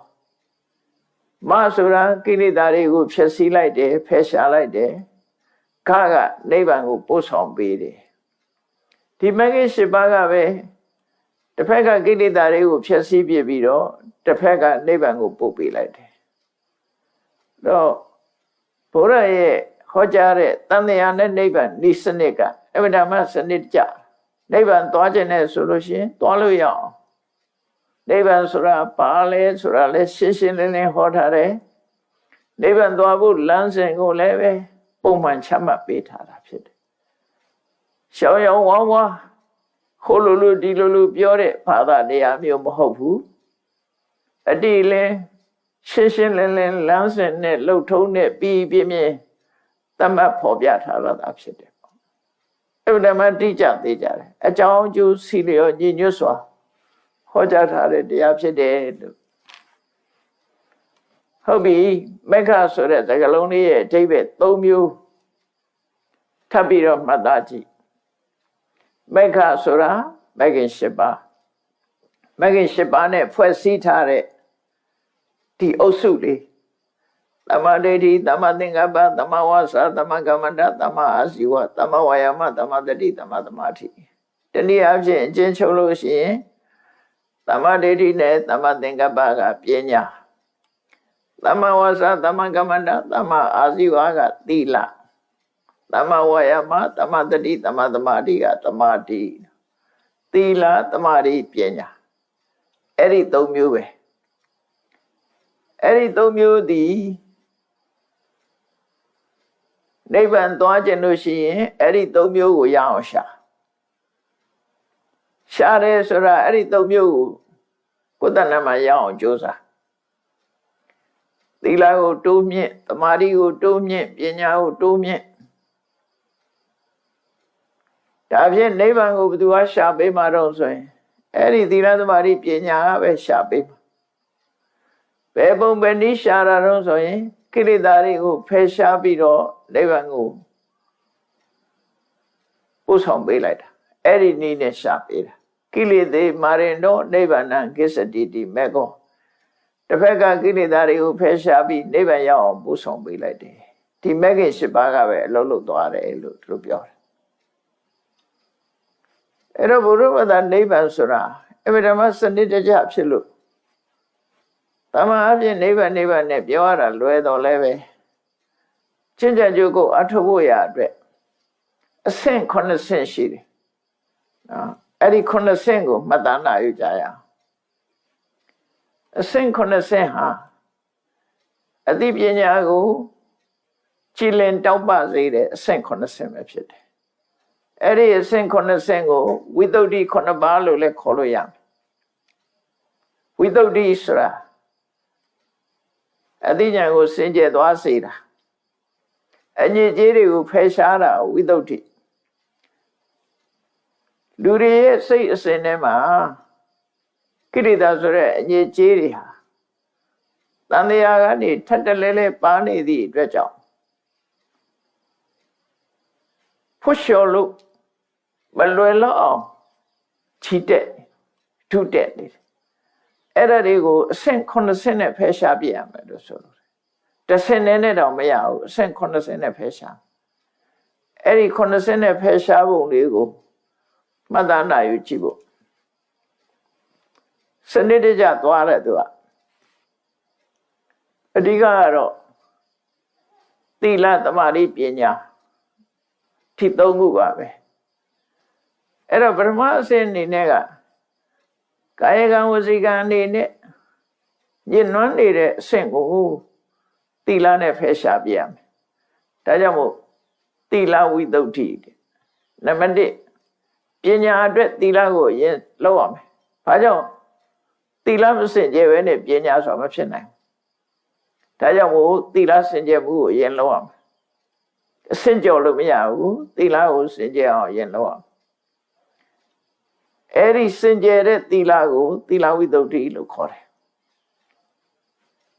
B: မဆိုတာကိလေသာတွေကိုဖျက်ဆီးလိုက်တယ်ဖယ်ရှားလိုက်တယ်ခကနိဗ္ဗာန်ကိုပို့ဆောင်ပေးတယ်ဒီမဂ္ဂင်၈ပါးကပဲတစ်ဖက်ကကိလေသာတွေကိုဖျက်ဆီးပြပြီးတော့တစ်ဖက်ကနိဗ္ဗာန်ကိုပို့ပေးလိုက်တယ်တော့ဘုရားရဲ့ဟောကြားတဲ့တန်တရားနဲ့နိဗ္ဗာန်ဤစနစ်ကအဝိဓမ္မစနစ်ကြနိဗ္ဗာန်သွားခြင်းနဲ့ဆိုလို့ရှိရင်သွားလို့ရအောင်နိဗ္ဗာန်ဆိုတာဘာလဲဆိုတာလဲရှင်းရှင်းလင်းလင်းဟောထားတယ်နိဗ္ဗာန်သွားဖို့လမ်းစဉ်ကိုလည်းပဲပုံမှန်ချမှတ်ပေးထားတာဖြစ်တယ်ရှောင်းရောင်ဝါးဝါးခိုးလိုဒီလိုပြောတဲ့ဘာသာတရားမျိုးမဟုတ်ဘူးအတိလဲရှင်းရှင်းလင်းလင်းလမ်းစဉ်နဲ့လှုပ်ထုံးနဲ့ပြီးပြင်းပြင်းသတ်မှတ်ဖော်ပြထားတာဖြစ်တယ်အဲ့ဒါမှတိကျသေးကြတယ်အကြောင်းကျိုးစီလျောညီညွတ်စွာဟောကြားထားတဲ့တရားဖြစ်တယ်လို့ဟုတ်ပြီမက္ခဆိုတဲ့စကားလုံးလေးရဲ့အဓိပ္ပာယ်၃မျိုးထပ်ပြီးတော့မှတ်သားကြည့် မေခဆိုတာမဂ္ဂင်၈ပါးမဂ္ဂင်၈ပါးနဲ့ဖွဲ့စည်းထားတဲ့ဒီအုပ်စုလေးသမ္မာဒိဋ္ဌိသမ္မာသင်္ကပ္ပသမ္မာဝါစာသမ္မာကမ္မန္တသမ္မာအာဇီဝသမ္မာဝါယာမသမ္မာတတိသမ္မာသမာဓိတနည်းအားဖြင့်အကျဉ်းချုပ်လို့ရှိရင်သမ္မာဒိဋ္ဌိနဲ့သမ္မာသင်္ကပ္ပကပညာသမ္မာဝါစာသမ္မာကမ္မန္တသမ္မာအာဇီဝကသီလသမ္မာဝါယာမသမ္မာတတိသမ္မာသမာဓိကသမာဓိသီလသမာဓိပညာအဲ့ဒီ၃မျိုးပဲအဲ့ဒီ၃မျိုးသည်နိဗ္ဗာန်သွားခြင်းလို့ရှိရင်အဲ့ဒီ၃မျိုးကိုရအောင်ရှာတယ်ဆိုတာအဲ့ဒီ၃မျိုးကိုကိုယ်တဏ္ဍမှာရအောင်ကြိုးစားသီလကိုတိုးမြင့်သမာဓိကိုတိုးမြင့်ပညာကိုတိုးမြင့်ဒါဖြင့်နိဗ္ဗာန်ကိုဘယ်သူကရှာပေးမှာတော့ဆိုရင်အဲ့ဒီသီလသမာဓိပညာကပဲရှာပေးမှာဘယ်ပုံပဲနည်းရှာတာတော့ဆိုရင်ကိလေသာတွေကိုဖယ်ရှားပြီးတော့နိဗ္ဗာန်ကိုပို့ဆောင်ပေးလိုက်တာအဲ့ဒီနည်းနဲ့ရှာပေးတာကိလေသာမာရင်တော့နိဗ္ဗာန်ကိစ္စတိတိမေကောတစ်ဖက်ကကိလေသာတွေကိုဖယ်ရှားပြီးနိဗ္ဗာန်ရောက်အောင်ပို့ဆောင်ပေးလိုက်တယ်ဒီမဂ္ဂင်၈ပါးကပဲအလုပ်လုပ်သွားတယ်လို့သူတို့ပြောတယ်အဲ့တော့ဘုရားဘာသာနိဗ္ဗာန်ဆိုတာအမြဲတမ်းစနစ်တကျဖြစ်လို့တမန်အပြင်နိဗ္ဗာန်နဲ့ပြောရတာလွယ်တော်လဲပဲကျင့်ကြံကြိုးကိုအထောက်ဖို့ရအတွက်အဆင့်9ဆင့်ရှိတယ်နော်အဲ့ဒီ9ဆင့်ကိုမှတ်သားနာယူကြရအောင်အဆင့်9ဆင့်ဟာအသိပညာကိုကြည်လင်တောက်ပစေတဲ့အဆင့်9ဆင့်ပဲဖြစ်တယ်အဲ့ဒီအဆင့်9ဆင့်ကိုဝိသုဒ္ဓိ9ပါးလို့လည်းခေါ်လို့ရမယ်ဝိသုဒ္ဓိဆိုတာအသိဉာဏ်ကိုစင်ကြယ်သွားစေတာအညစ်အကြေးတွေကိုဖယ်ရှားတာဝိသုဒ္ဓိလူတွေရဲ့စိတ်အစဉ်ထဲမှာကိလေသာဆိုတဲ့အညစ်အကြေးတွေဟာတန်တရားကနေထပ်တလဲလဲပါနေသည့်အတွက်ကြောင့်ဖွလျှော်လို့မလွယ်လောက်အောင်ချီတက်ထုတက်နေတယ်အဲ့ဒါတွေကိုအဆင့်9ဆင့်နဲ့ဖယ်ရှားပြရမယ်လို့ဆိုလို့တစ်ဆင့်နဲ့တော့မရဘူးအဆင့်9ဆင့်နဲ့ဖယ်ရှားအဲ့ဒီ9ဆင့်နဲ့ဖယ်ရှားပုံလေးကိုမှတ်သားနိုင်ယူကြည့်ဖို့စနစ်တကျသွားတဲ့သူကအဓိကကတော့သီလသမာဓိပညာထိ၃ခုပါပဲအဲ့တော့ပထမအဆင့်အနေနဲ့ကကာယကံဝစီကံအနေနဲ့ညှဉ်းနှွမ်းနေတဲ့အဆင့်ကိုသီလနဲ့ဖယ်ရှားပြရမယ်ဒါကြောင့်မို့သီလဝိသုဒ္ဓိနံပါတ်1ပညာအတွက်သီလကိုအရင်လုပ်ရမယ်ဘာကြောင့်သီလမစင်ကြယ်ပဲနဲ့ပညာဆိုတာမဖြစ်နိုင်ဘူးဒါကြောင့်မို့သီလစင်ကြယ်မှုကိုအရင်လုပ်ရမယ်အစင်ကြော်လို့မရဘူးသီလကိုစင်ကြယ်အောင်အရင်လုပ်ရမယ်အဲ့ဒီစင်ကြယ်တဲ့သီလကိုသီလဝိသုဒ္ဓိလို့ခေါ်တယ်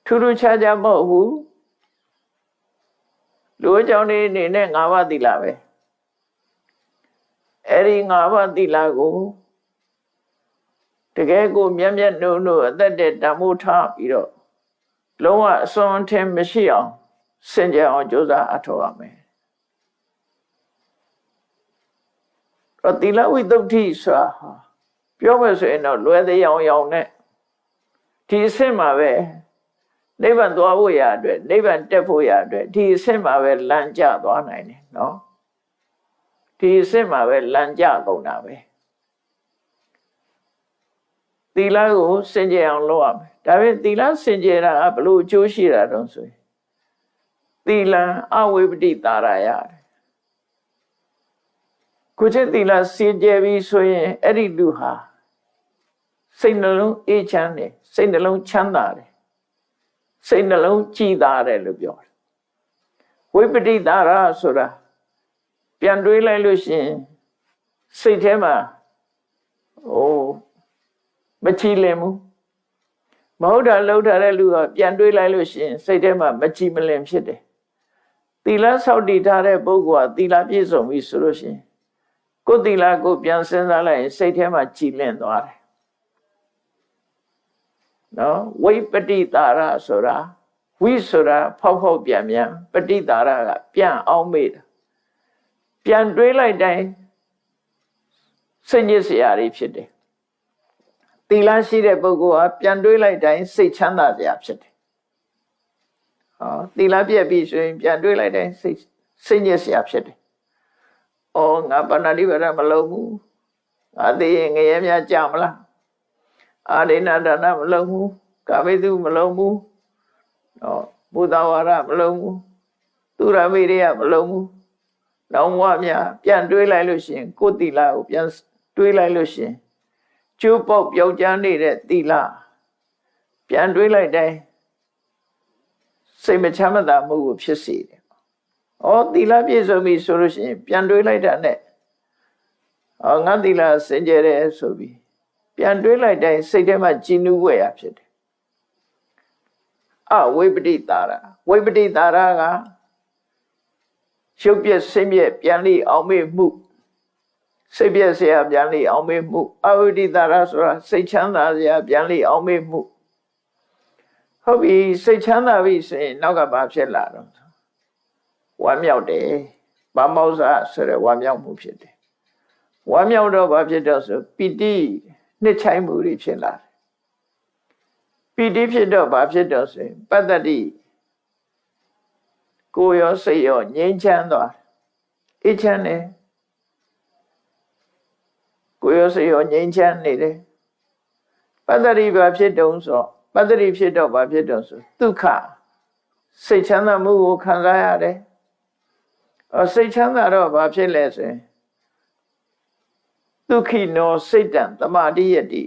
B: ထူးထူးခြားခြားမဟုတ်ဘူးလူအကြောင်းနေနဲ့၅ပါးသီလပဲအဲ့ဒီ၅ပါးသီလကိုတကယ်ကိုမျက်မျက်နှုံနှုံအသက်တဲ့တမိုးထားပြီးတော့လုံးဝအစွမ်းထင်မရှိအောင်စင်ကြယ်အောင်ကြိုးစားအထောက်ရမယ်တော့သီလဝိသုဒ္ဓိဆိုတာပြောမယ်ဆိုရင်တော့လွယ်သေးအောင်နဲ့ဒီအဆင့်မှာပဲနိဗ္ဗာန်သွားဖို့ရအတွက်နိဗ္ဗာန်တက်ဖို့ရအတွက်ဒီအဆင့်မှာပဲလမ်းကျသွားနိုင်တယ်နော်ဒီအဆင့်မှာပဲလမ်းကျကုန်တာပဲသီလကိုစင်ကြယ်အောင်လုပ်ရမယ်ဒါပေမဲ့သီလစင်ကြယ်တာကဘလို့အကျိုးရှိတာတော့ဆိုရင်သီလအဝိပတိတာရရတယ်ကိုချက်သီလစင်ကြယ်ပြီဆိုရင်အဲ့ဒီလူဟာစိတ်နှလုံးအေးချမ်းတယ်စိတ်နှလုံးချမ်းသာတယ်စိတ်နှလုံးကြည်သာတယ်လို့ပြောတယ်ဝိပတိတာရဆိုတာပြန်တွေးလိုက်လို့ရှိရင်စိတ်ထဲမှာမချီလင်ဘူးမဟုတ်တာလှုပ်ထားတဲ့လူကပြန်တွေးလိုက်လို့ရှိရင်စိတ်ထဲမှာမချီမလင်ဖြစ်တယ်သီလဆောက်တည်ထားတဲ့ပုဂ္ဂိုလ်ကသီလပြည့်စုံပြီဆိုလို့ရှိရင် ကိုယ်သီလကိုပြန်စဉ်းစားလိုက်ရင်စိတ်ထဲမှာကြည်လင့်သွားတယ်နော်ဝိပတိတာရဆိုတာဝိဆိုတာဖောက်ဖောက်ပြန်ပြန်ပတိတာရကပြန်အောင်မေ့တာပြန်တွေးလိုက်တိုင်းစိတ်ညစ်စရာတွေဖြစ်တယ်သီလရှိတဲ့ပုဂ္ဂိုလ်ဟာပြန်တွေးလိုက်တိုင်းစိတ်ချမ်းသာစရာဖြစ်တယ်သီလပြည့်ပြီဆိုရင်ပြန်တွေးလိုက်တိုင်းစိတ်ညစ်စရာဖြစ်တယ်ငါပါဏာတိပါဒမလုပ်ဘူးငါသိရင်ငရဲများကြမလားအာဒိဏဒါနမလုပ်ဘူးကာမိတုမလုပ်ဘူးဘုဒ္ဓဝါဒမလုပ်ဘူးသူရမေရိယမလုပ်ဘူးနောင်ဘဝများပြန်တွေးလိုက်လို့ရှိရင်ကိုယ်သီလကိုပြန်တွေးလိုက်လို့ရှိရင်ကျိုးပေါက်ပြောက်ကျန်းနေတဲ့သီလပြန်တွေးလိုက်တိုင်းစိတ်မချမ်းသာမှုကိုဖြစ်စေတယ်သီလပြည့်စုံပြီဆိုလို့ရှိရင်ပြန်တွေးလိုက်တာနဲ့ငါသီလစင်ကြယ်တယ်ဆိုပြီးပြန်တွေးလိုက်တိုင်းစိတ်ထဲမှာကြည်နူးဝဲရဖြစ်တယ်ဝိပတိတာရဝိပတိတာရကရှုပ်ပြည့်ဆင်းပြည့်ပြန်လိအောင်မေ့မှုစိတ်ပြည့်စရာပြန်လိအောင်မေ့မှုအဝိပတိတာရဆိုတာစိတ်ချမ်းသာစရာပြန်လိအောင်မေ့မှုဟုတ်ပြီစိတ်ချမ်းသာပြီဆိုရင်နောက်ကဘာဖြစ်လာတော့ဝမ်းမြောက်တယ်ဗမောဇ္ဇဆိုတဲ့ဝမ်းမြောက်မှုဖြစ်တယ်ဝမ်းမြောက်တော့ဘာဖြစ်တော့ဆိုပီတိနှစ်ချိုင်းမှုတွေဖြစ်လာတယ်ပီတိဖြစ်တော့ဘာဖြစ်တော့ဆိုရင်ပတ္တတိကိုယ်ရောစိတ်ရောငြိမ်းချမ်းသွားအေးချမ်းတယ်ကိုယ်ရောစိတ်ရောငြိမ်းချမ်းနေတယ်ပတ္တတိဘာဖြစ်တုံးဆိုပတ္တတိဖြစ်တော့ဘာဖြစ်တော့ဆိုဒုက္ခစိတ်ချမ်းသာမှုကိုခံစားရတယ်စိတ်ချမ်းသာတော့ဘာဖြစ်လဲဆိုရင်ဒုက္ခိနောစိတ်တံသမာဓိယတိ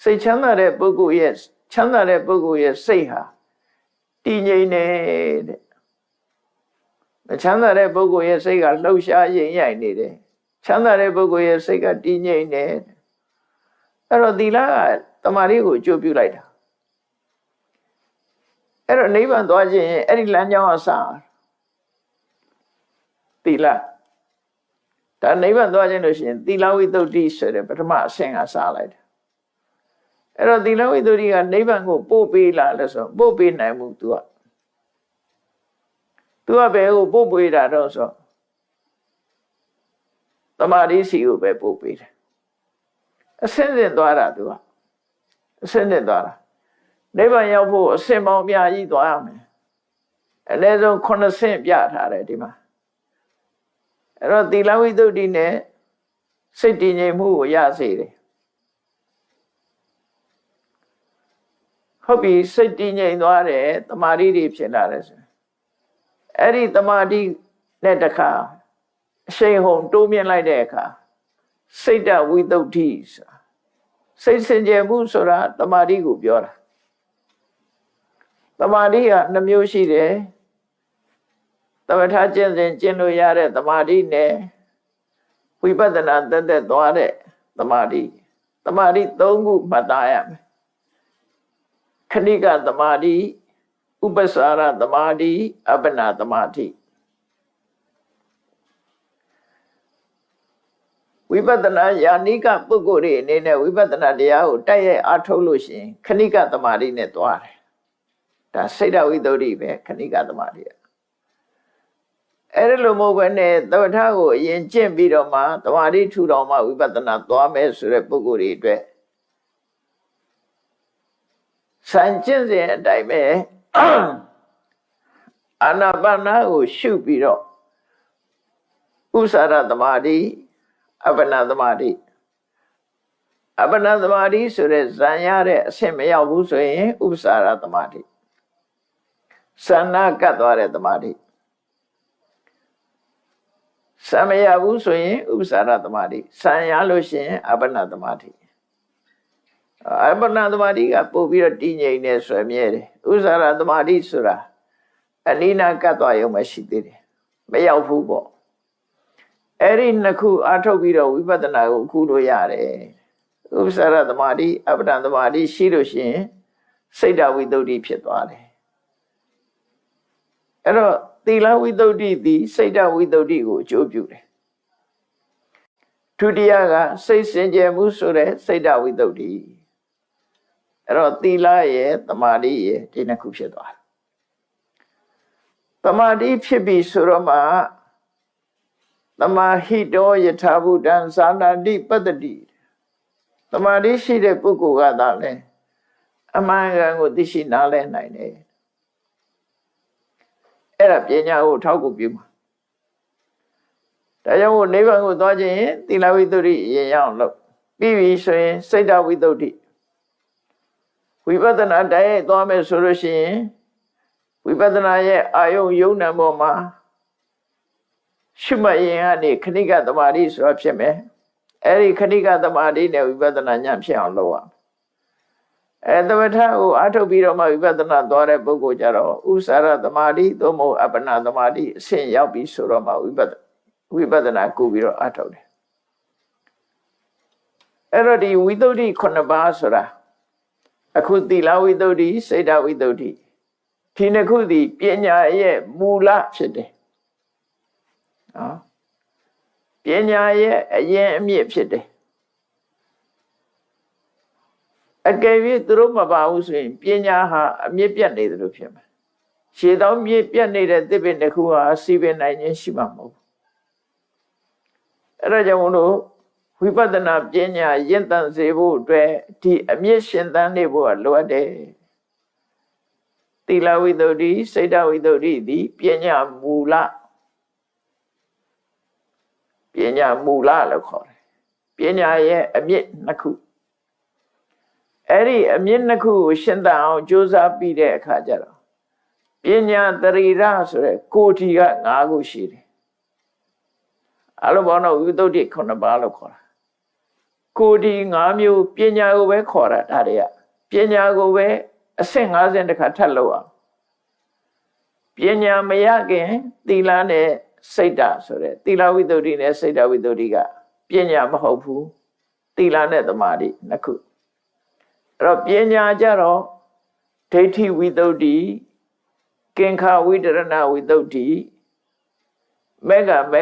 B: စိတ်ချမ်းသာတဲ့ပုဂ္ဂိုလ်ရဲ့ချမ်းသာတဲ့ပုဂ္ဂိုလ်ရဲ့စိတ်ဟာတည်ငြိမ်နေတဲ့မချမ်းသာတဲ့ပုဂ္ဂိုလ်ရဲ့စိတ်ကလှုပ်ရှားရင်ရိုက်နေတယ်ချမ်းသာတဲ့ပုဂ္ဂိုလ်ရဲ့စိတ်ကတည်ငြိမ်နေအဲ့တော့သီလကသမာဓိကိုအကျိုးပြုလိုက်တာအဲ့တော့နိဗ္ဗာန်သွားခြင်းအဲ့ဒီလမ်းကြောင်းအစသီလဒါနိဗ္ဗာန်သွားခြင်းလို့ရှိရင်သီလဝိတ္တုဆိုတဲ့ပထမအဆင့်ကစလိုက်တယ်အဲ့တော့သီလဝိတ္တုကနိဗ္ဗာန်ကိုပို့ပေးလာလို့ဆိုပို့ပေးနိုင်မှု तू ကဘယ်ကိုပို့ပေးတာတော့ဆိုသမာဓိစီကိုပဲပို့ပေးတယ်အဆင့်ဆင့်သွားတာ तू ကအဆင့်ဆင့်သွားတာနိဗ္ဗာန်ရောက်ဖို့အဆင့်ပေါင်းအများကြီးသွားရမယ်အနည်းဆုံး9ဆင့်ပြထားတယ်ဒီမှာအဲ့တော့သီလဝိတ္တုနဲ့စိတ်တည်ငြိမ်မှုကိုရစေတယ်ဟုတ်ပြီစိတ်တည်ငြိမ်သွားတယ်တမာတိတွေဖြစ်လာတယ်ဆိုအဲ့ဒီတမာတိနဲ့တခါအရှိန်ဟုန်တိုးမြင့်လိုက်တဲ့အခါစိတ်တဝိတ္တုဆိုတာစိတ်စင်ကြယ်မှုဆိုတာတမာတိကိုပြောတာတမာတိက2မျိုးရှိတယ်သမထကျင့်စဉ်ကျင့်လို့ရတဲ့သမာဓိနဲ့ဝိပဿနာတက်သွားတဲ့သမာဓိ3ခုမှတ်သားရမယ်ခဏိကသမာဓိဥပ္ပစာရသမာဓိအပ္ပနာသမာဓိဝိပဿနာယာနိကပုဂ္ဂိုလ်တွေအနေနဲ့ဝိပဿနာတရားကိုတိုက်ရိုက်အားထုတ်လို့ရှိရင်ခဏိကသမာဓိနဲ့သွားတယ်ဒါစိတ်တဝိတ္တုပဲခဏိကသမာဓိအဲ့လိုမဟုတ်ဘဲနဲ့သမထကိုအရင်ကျင့်ပြီးတော့မှသမာဓိထူတော်မှဝိပဿနာသွားမယ်ဆိုတဲ့ပုဂ္ဂိုလ်တွေအတွက်စံကျင့်စဉ်အတိုင်းပဲအာနာပါနာကိုရှုပြီးတော့ဥစ္စာရသမာဓိအပ္ပနာသမာဓိဆိုတဲ့ဇံရတဲ့အဆင့်မရောက်ဘူးဆိုရင်ဥစ္စာရသမာဓိစံနာကတ်သွားတဲ့သမာဓိစံမရဘူးဆိုရင်ဥပ္ပစာရသမာဓိစံရလို့ရှိရင်အပ္ပနာသမာဓိအပ္ပနာသမာဓိကပို့ပြီးတော့တည်ငြိမ်နေဆွေမြဲတယ်ဥပ္ပစာရသမာဓိဆိုတာအနိနာကတ်သွားရုံပဲရှိသေးတယ်မရောက်ဘူးပေါ့အဲ့ဒီနှစ်ခုအထုတ်ပြီးတော့ဝိပဿနာကိုအခုလို့ရတယ်ဥပ္ပစာရသမာဓိအပ္ပနာသမာဓိရှိလို့ရှိရင်စိတ်တဝိတ္တုဖြစ်သွားတယ်အဲ့တော့သီလဝိတ္တုသည်စိတ်တဝိတ္တုကိုအကျိုးပြုတယ် ဒုတိယကစိတ်စင်ကြယ်မှုဆိုတဲ့စိတ်တဝိတ္တုအဲ့တော့သီလရဲ့သမာဓိရဲ့ဒီနှစ်ခုဖြစ်သွားတယ်သမာဓိဖြစ်ပြီဆိုတော့မှသမာဟိတောယထာဘုဒ္ဓံသာနာတိပတ္တိသမာဓိရှိတဲ့ပုဂ္ဂိုလ်ကသာလဲအမှန်ကန်ကိုသိရှိနားလည်နိုင်တယ်အဲ့ဒါပညာကိုထောက်ကူပြုမှာဒါကြောင့်မို့နိဗ္ဗာန်ကိုသွားခြင်းရင်သီလဝိတ္တုရင်ရအောင်လုပ်ပြီးပြီဆိုရင်စိတ်တဝိတ္တုဝိပဿနာတိုင်းသွားမယ်ဆိုလို့ရှိရင်ဝိပဿနာရဲ့အာယုံယုံနာပေါ်မှာရှုမှတ်ရင်ကနေခဏိကသမာဓိဆိုတာဖြစ်မယ်အဲ့ဒီခဏိကသမာဓိနဲ့ဝိပဿနာဉာဏ်ဖြစ်အောင်လုပ်ရမယ်သမထကိုအားထုတ်ပြီးတော့မှဝိပဿနာသွားတဲ့ပုဂ္ဂိုလ်ကြတော့ဥစ္စာရသမာဓိသို့မဟုတ်အပ္ပနာသမာဓိအဆင့်ရောက်ပြီးဆိုတော့မှဝိပဿနာကုပြီးတော့အားထုတ်တယ်အဲ့တော့ဒီဝိတ္တု9ပါးဆိုတာအခုသီလဝိတ္တုစိတ်တဝိတ္တုဒီနှစ်ခုသည်ပညာရဲ့မူလဖြစ်တယ်နော်ပညာရဲ့အရင်အမြစ်ဖြစ်တယ်အကယ်၍သူတို့မပါဘူးဆိုရင်ပညာဟာအမြစ်ပြတ်နေတယ်လို့ဖြစ်မှာရှေးသောမြစ်ပြတ်နေတဲ့သစ်ပင်တစ်ခုဟာစီပင်နိုင်ခြင်းရှိမှာမဟုတ်ဘူးအဲ့ဒါကြောင့်မို့လို့ဝိပဿနာပညာရင့်တန်စေဖို့အတွက်ဒီအမြင့်ရှင်သန်နေဖို့လိုအပ်တယ်သီလဝိတ္တုစိတ်တဝိတ္တုဒီပညာမူလလို့ခေါ်တယ်ပညာရဲ့အမြင့်နှစ်ခုအဲ့ဒီအမြင့်နှစ်ခုကိုရှင်းသန်အောင်ကြိုးစားပြီးတဲ့အခါကျတော့ပညာတရိရဆိုတဲ့ကိုယ်ထီက5ခုရှိတယ်အဲ့လိုဘောတော့ဝိတ္တု9ပါးလို့ခေါ်တာကိုယ်ဒီ5မျိုးပညာကိုပဲခေါ်တာဒါတွေကပညာကိုပဲအဆင့်50တခါထပ်လို့အောင်ပညာမရခင်သီလနဲ့စိတ်ဓာတ်ဆိုတဲ့သီလဝိတ္တုနဲ့စိတ်ဓာတ်ဝိတ္တုကပညာမဟုတ်ဘူးသီလနဲ့သမာဓိနှစ်ခုအဲ့တော့ပညာကြတော့ဒိဋ္ဌိဝိတ္တုကင်္ခာဝိတရဏဝိတ္တုမေ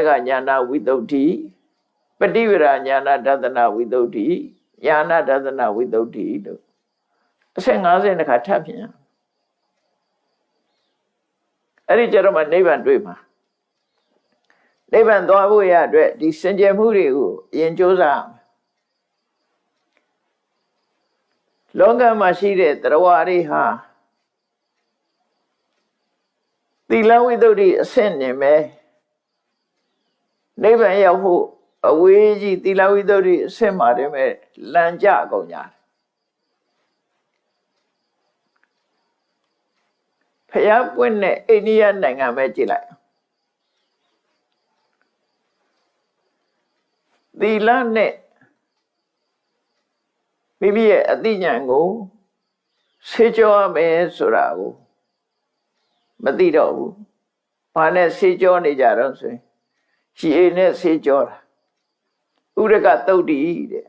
B: ဃညာနာဝိတ္တုပฏิဝရညာနာဒသနာဝိတ္တုညာနာဒသနာဝိတ္တုလို့အဆင့်50တခါထပ်ပြန်အဲ့ဒီကြတော့မှနိဗ္ဗာန်တွေ့မှာနိဗ္ဗာန်သွားဖို့ရအတွက်ဒီစင်ကြယ်မှုတွေကိုအရင်ကြိုးစားလောကမှာရှိတဲ့တရားဝါတွေဟာသီလဝိတ္တုအဆင့်နေမယ်နိဗ္ဗာန်ရောက်ဖို့အဝေးကြီးသီလဝိတ္တုအဆင့်မှာတည်းမဲ့လမ်းကြကုန်ကြတယ်ဖျားပွင့်တဲ့အိန္ဒိယနိုင်ငံပဲကြည့်လိုက်သီလနဲ့မိမိရဲ့အသိဉာဏ်ကိုဆေးကြောရမယ်ဆိုတာကိုမသိတော့ဘူးဘာနဲ့ဆေးကြောနေကြတော့ဆိုရင်ရှည်နဲ့ဆေးကြောတာဥရကသုတ်တိတဲ့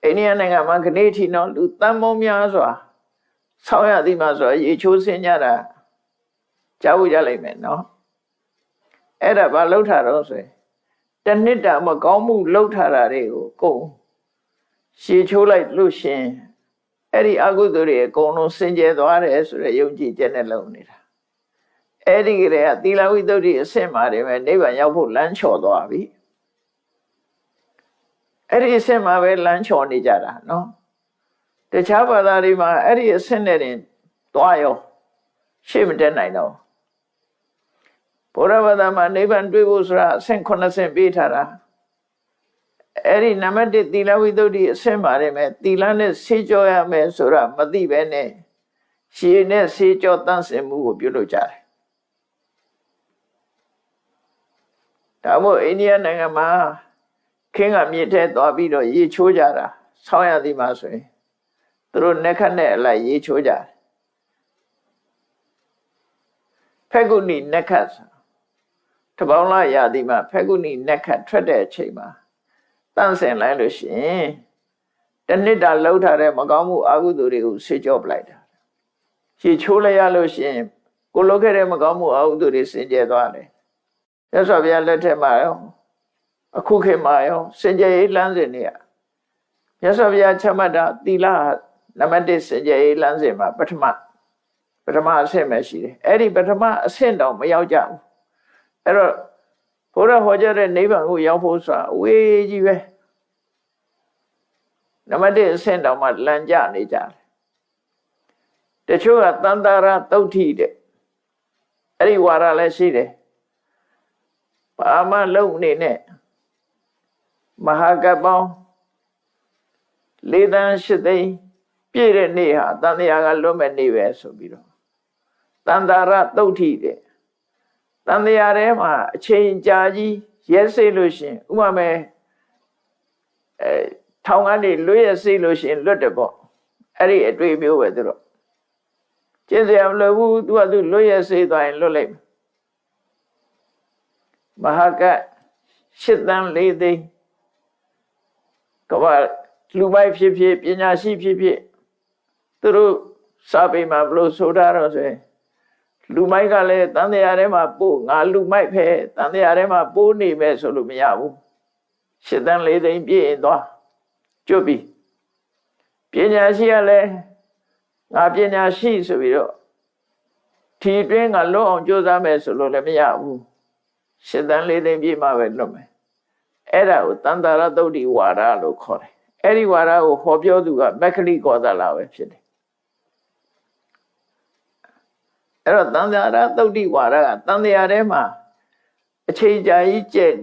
B: အိန္ဒိယနိုင်ငံမှာခဏထီနော်လူတန်ပေါင်းများစွာဆောင်းရသည်မှာဆိုရေချိုးဆင်းကြတာကြားဖို့ကြလိုက်မယ်နော်အဲ့ဒါဘာလှုပ်ထားတော့ဆိုရင်တနှစ်တာမကောင်းမှုလှုပ်ထားတာတွေကိုကုန်ရှည်ချိုးလိုက်လို့ရှင်အဲ့ဒီအကုသိုလ်တွေအကုန်လုံးစင်ကြယ်သွားတယ်ဆိုတဲ့ယုံကြည်ချက်နဲ့လုပ်နေတာအဲ့ဒီကလေးကသီလဝိတ္တုအဆင့်မှာနေမယ်နိဗ္ဗာန်ရောက်ဖို့လမ်းချော်သွားပြီအဲ့ဒီအဆင့်မှာပဲလမ်းချော်နေကြတာနော်တခြားဘာသာတွေမှာအဲ့ဒီအဆင့်နဲ့တင်သွားရောရှေ့မတက်နိုင်တော့ဘုရားဘာသာမှာနိဗ္ဗာန်တွေ့ဖို့ဆိုတာအဆင့်9ဆင့်ပေးထားတာအဲ့ဒီနံပါတ်1သီလဝိတ္တုအဆင့်မှာနေမယ်သီလနဲ့ဆေးကြောရမယ်ဆိုတာမသိပဲနဲ့ရှည်နဲ့ဆေးကြောတန့်စင်မှုကိုပြုလုပ်ကြတယ်ဒါမို့အိန္ဒိယနိုင်ငံမှာခင်းကမြစ်ထဲသွားပြီးတော့ရေချိုးကြတာဆောင်းရသည်မှာဆိုရင်သူတို့နက်ခတ်နဲ့အလိုက်ရေချိုးကြတယ်ဖက်ကုဏီနက်ခတ်တပေါင်းလာရသည်မှာဖက်ကုဏီနက်ခတ်ထွက်တဲ့အချိန်မှာတန့်စင်လိုက်လို့ရှိရင်တနှစ်တာလှုပ်ထားတဲ့မကောင်းမှုအကုသိုလ်တွေကိုဆေးကြောပလိုက်တာရေချိုးလိုက်ရလို့ရှိရင်ကိုလုပ်ခဲ့တဲ့မကောင်းမှုအကုသိုလ်တွေစင်ကြယ်သွားတယ်မြတ်စွာဘုရားလက်ထက်မှာ အခုခေတ်မှာရောစင်ကြယ်ရေးလမ်းစဉ်တွေကမြတ်စွာဘုရားချမှတ်တာသီလနံပါတ်1စင်ကြယ်ရေးလမ်းစဉ်မှာပထမအဆင့်ပဲရှိတယ်အဲ့ဒီပထမအဆင့်တောင်မရောက်ကြဘူးအဲ့တော့ဘုရားဟောကြားတဲ့နိဗ္ဗာန်ကိုရောက်ဖို့ဆိုတာအဝေးကြီးပဲနံပါတ်1အဆင့်တောင်မှလမ်းကျနေကြတယ်တချို့ကတန်တာရသုတ်ထိတဲ့အဲ့ဒီဝါဒလည်းရှိတယ်ဘာမှလုံနေနဲ့မဟာကပ္ပောင်း၄သန်း၈သိန်းပြည့်တဲ့နေ့ဟာတန်တရားကလွတ်မဲ့နေ့ပဲဆိုပြီးတော့တန်တာရသုတ်ထိတဲ့တန်တရားထဲမှာအချိန်ကြာကြီးရဲစိတ်လို့ရှင်ဥပမာထောင်ကနေလွတ်ရစိတ်လို့ရှင်လွတ်တယ်ပေါ့အဲ့ဒီအတွေ့အမျိုးပဲသူတို့ကျင့်စရာမလိုဘူးသူကသူလွတ်ရစိတ်သွားရင်လွတ်လိုက်မဟာက၈သန်း၄သိန်းကဘာလူမိုက်ဖြစ်ဖြစ်ပညာရှိဖြစ်ဖြစ်သူတို့စာပေမှာဘလို့ဆိုတာတော့ဆိုရင်လူမိုက်ကလည်းတန်တရားထဲမှာပို့ငါလူမိုက်ပဲတန်တရားထဲမှာပို့နေမဲ့ဆိုလို့မရဘူး၈သန်း၄သိန်းပြည့်ရင်သွားကျွတ်ပြီပညာရှိကလည်းငါပညာရှိဆိုပြီးတော့ထီတွင်းကလွတ်အောင်ကြိုးစားမယ်ဆိုလို့လည်းမရဘူး၈သန်း၄သိန်းပြည့်မှပဲလွတ်မယ်အဲ့ဒါကိုတန်တာရသုတ်တိဝါဒလို့ခေါ်တယ်အဲ့ဒီဝါဒကိုဟောပြောသူကမက္ခလိကောသလပဲဖြစ်တယ်အဲ့တော့တန်တာရသုတ်တိဝါဒကတန်တရားထဲမှာအချိန်ကြာကြီးကျက်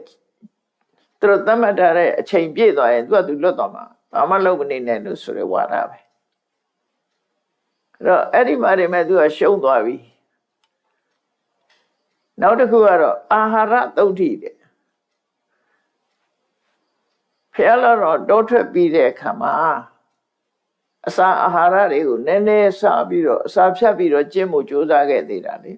B: သူတို့သတ်မှတ်ထားတဲ့အချိန်ပြည့်သွားရင်သူကသူလွတ်သွားမှာဘာမှလုပ်မနေနဲ့လို့ဆိုတဲ့ဝါဒပဲအဲ့တော့အဲ့ဒီမှာတည်းမဲ့သူကရှုံးသွားပြီနောက်တစ်ခုကတော့အာဟာရသုတ်တိတဲ့ဖျားလာတော့တောထွက်ပြီးတဲ့အခါမှာအစာအာဟာရတွေကိုနည်းနည်းစားပြီးတော့အစာဖြတ်ပြီးတော့ကျင့်မှုကြိုးစားခဲ့သေးတာလေ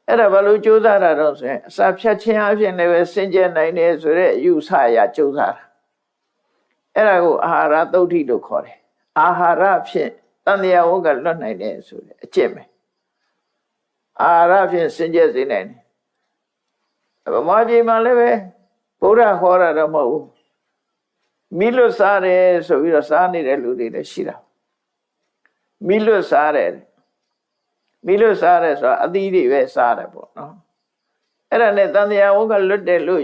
B: အဲ့ဒါဘာလို့ကြိုးစားတာတော့ဆိုရင်အစာဖြတ်ခြင်းအပြင်လည်းပဲစင်ကြယ်နိုင်တယ်ဆိုတဲ့အယူဆအရကြိုးစားတာအဲ့ဒါကိုအာဟာရသုတ်တိလို့ခေါ်တယ်အာဟာရဖြင့်တန်တရားဝကလွတ်နိုင်တယ်ဆိုတဲ့အကျင့်ပဲအာဟာရဖြင့်စင်ကြယ်စေနိုင်တယ်ဗမာပြည်မှာလည်းပဲဘုရားဟောတာတော့မဟုတ်ဘူးမိလွတ်စားတယ်ဆိုပြီးတော့စားနေတဲ့လူတွေလည်းရှိတာမိလွတ်စားတယ်ဆိုတာအသီးတွေပဲစားတယ်ပေါ့နော်အဲ့ဒါနဲ့တန်တရားဝကလွတ်တယ်လို့